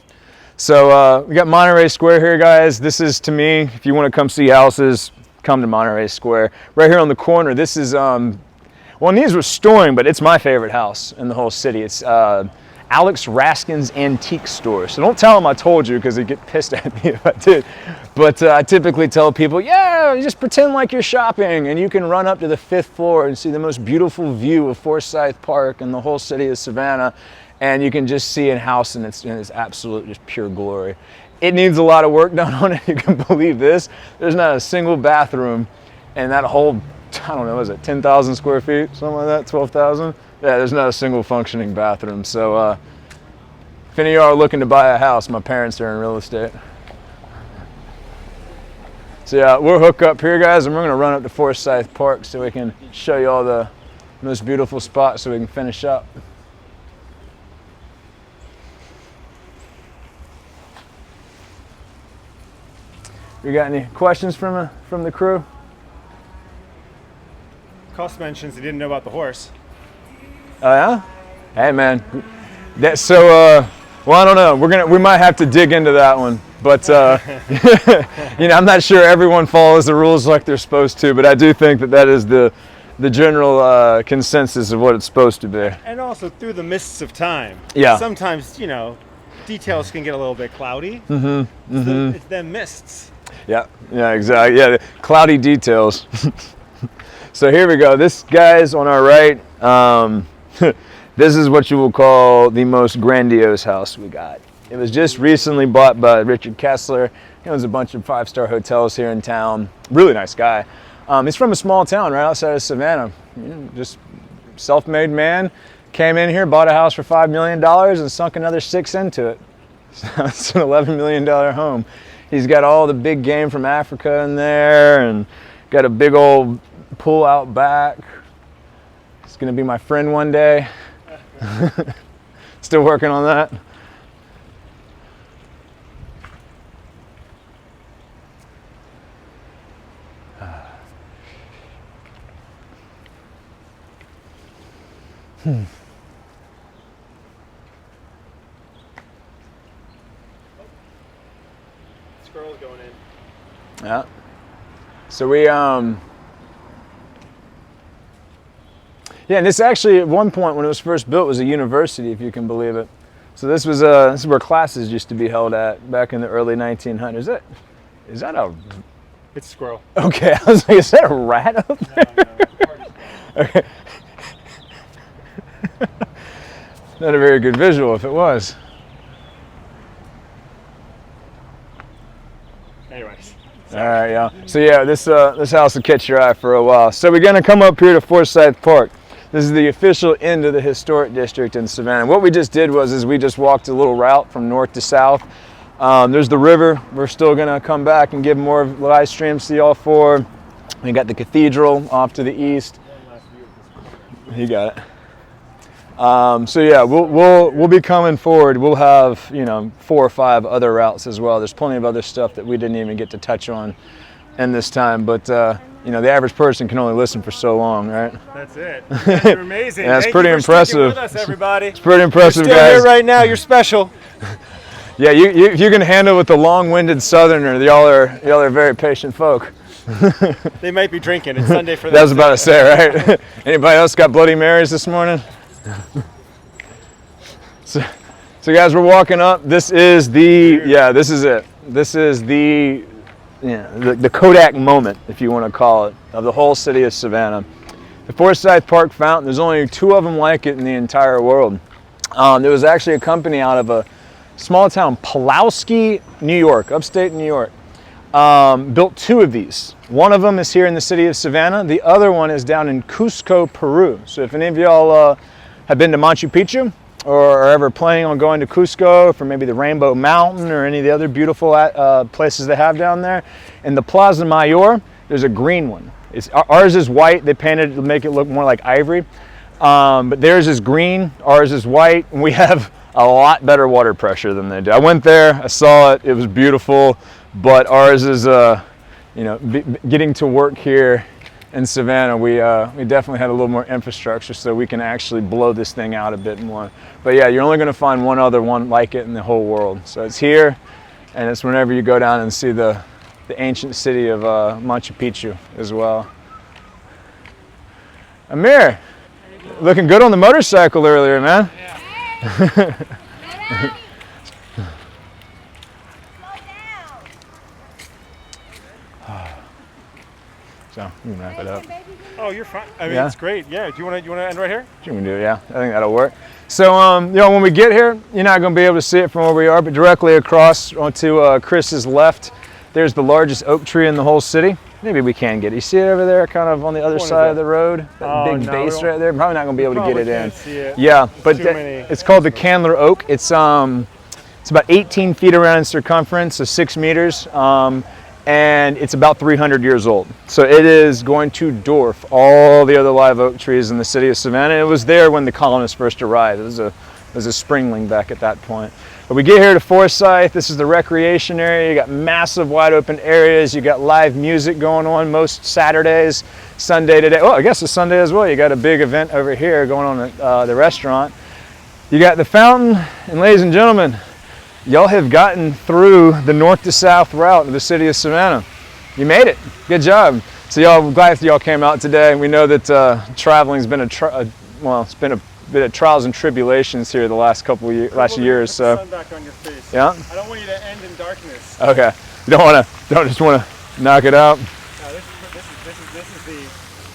So we got Monterey Square here, guys. This is, to me, if you want to come see houses, come to Monterey Square. Right here on the corner, this is, well, needs restoring, but it's my favorite house in the whole city. It's Alex Raskin's Antique Store. So don't tell him I told you because he'd get pissed at me if I did. But I typically tell people, yeah, you just pretend like you're shopping and you can run up to the 5th floor and see the most beautiful view of Forsyth Park and the whole city of Savannah. And you can just see a house in its absolute just pure glory. It needs a lot of work done on it, you can believe this. There's not a single bathroom in that whole, I don't know, is it 10,000 square feet, something like that, 12,000? Yeah, there's not a single functioning bathroom. So if any of y'all are looking to buy a house, my parents are in real estate. So yeah, we'll hook up here, guys, and we're gonna run up to Forsyth Park so we can show you all the most beautiful spots so we can finish up. You got any questions from the crew? Cost mentions he didn't know about the horse. Oh yeah? Hey man, well I don't know. We might have to dig into that one, but you know, I'm not sure everyone follows the rules like they're supposed to, but I do think that is the general consensus of what it's supposed to be. And also through the mists of time. Yeah. Sometimes, you know, details can get a little bit cloudy. It's them mists. Yeah, exactly. Yeah, cloudy details. So here we go. This guy's on our right. This is what you will call the most grandiose house we got. It was just recently bought by Richard Kessler. He owns a bunch of 5-star hotels here in town. Really nice guy. He's from a small town right outside of Savannah. You know, just self-made man. Came in here, bought a house for $5 million and sunk another 6 into it. So it's an $11 million home. He's got all the big game from Africa in there and got a big old pool out back. He's gonna be my friend one day. Still working on that. Squirrels going in. Yeah. So we yeah, and this actually at one point when it was first built was a university, if you can believe it. So this is where classes used to be held at back in the early 1900s. Is that a It's a squirrel. Okay, I was like, is that a rat up there? No. Okay. Not a very good visual if it was. Anyways. All right, y'all. So yeah, this house will catch your eye for a while. So we're gonna come up here to Forsyth Park. This is the official end of the historic district in Savannah. What we just did was we just walked a little route from north to south. There's the river. We're still gonna come back and give more live streams to y'all for. We got the cathedral off to the east. You got it. So yeah, we'll be coming forward. We'll have 4 or 5 other routes as well. There's plenty of other stuff that we didn't even get to touch on in this time, but the average person can only listen for so long, right? That's it. You're amazing. Yeah, that's Thank pretty you for sticking impressive. with us, everybody. It's pretty impressive, You're still guys. here right now. You're special. Yeah, you can handle with the long-winded Southerner. Y'all are very patient folk. They might be drinking. It's Sunday for them. That was about to say, right? Anybody else got Bloody Marys this morning? So guys, we're walking up. This is this is it. This is the Kodak moment, if you want to call it, of the whole city of Savannah. The Forsyth Park fountain, there's only 2 of them like it in the entire world. There was actually a company out of a small town, Pulaski, New York, upstate New York, built 2 of these. One of them is here in the city of Savannah. The other one is down in Cusco, Peru. So if any of y'all have been to Machu Picchu or are ever planning on going to Cusco for maybe the Rainbow Mountain or any of the other beautiful places they have down there, in the Plaza Mayor, there's a green one. Ours is white. They painted it to make it look more like ivory. But theirs is green, ours is white, and we have a lot better water pressure than they do. I went there, I saw it, it was beautiful, but ours is, getting to work here in Savannah, we definitely had a little more infrastructure so we can actually blow this thing out a bit more. But yeah, you're only going to find one other one like it in the whole world. So it's here, and it's whenever you go down and see the ancient city of Machu Picchu as well. Amir, looking good on the motorcycle earlier, man. Yeah. So we can wrap it up. Oh, you're fine. I mean, Yeah. it's great. Yeah. Do you want to end right here? We can do it, yeah. I think that'll work. So, when we get here, you're not going to be able to see it from where we are, but directly across onto Chris's left, there's the largest oak tree in the whole city. Maybe we can get it. You see it over there, kind of on the other side of the road? That big base right there? Probably not going to be able to get it in. See it. Yeah, but too many. it's called the Candler Oak. It's about 18 feet around in circumference, so 6 meters. And it's about 300 years old. So it is going to dwarf all the other live oak trees in the city of Savannah. It was there when the colonists first arrived. It was a springling back at that point. But we get here to Forsyth. This is the recreation area. You got massive wide open areas. You got live music going on most Saturdays, Sunday today. Well, I guess it's Sunday as well. You got a big event over here going on at the restaurant. You got the fountain, and ladies and gentlemen, y'all have gotten through the north to south route of the city of Savannah. You made it. Good job. So y'all, glad that y'all came out today. We know that traveling's been it's been a bit of trials and tribulations here the last last years. So Sun back on your face. yeah. I don't want you to end in darkness. Okay. You don't just want to knock it out. No, this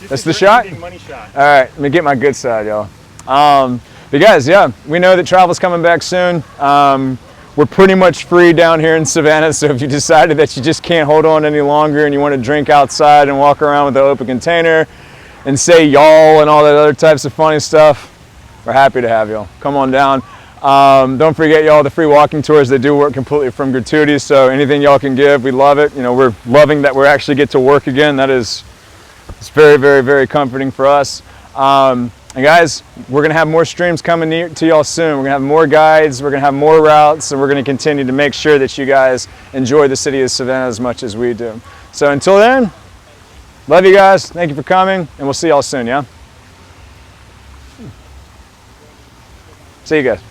That's is the your shot? ending money shot. All right. Let me get my good side, y'all. But guys, yeah, we know that travel's coming back soon. We're pretty much free down here in Savannah, so if you decided that you just can't hold on any longer and you want to drink outside and walk around with the open container and say y'all and all that other types of funny stuff, we're happy to have y'all. Come on down. Don't forget, y'all, the free walking tours, they do work completely from gratuity, so anything y'all can give, we love it. We're loving that we actually get to work again. It's very, very, very comforting for us. And guys, we're going to have more streams coming to y'all soon. We're going to have more guides, we're going to have more routes, and we're going to continue to make sure that you guys enjoy the city of Savannah as much as we do. So until then, love you guys. Thank you for coming, and we'll see y'all soon, yeah? See you guys.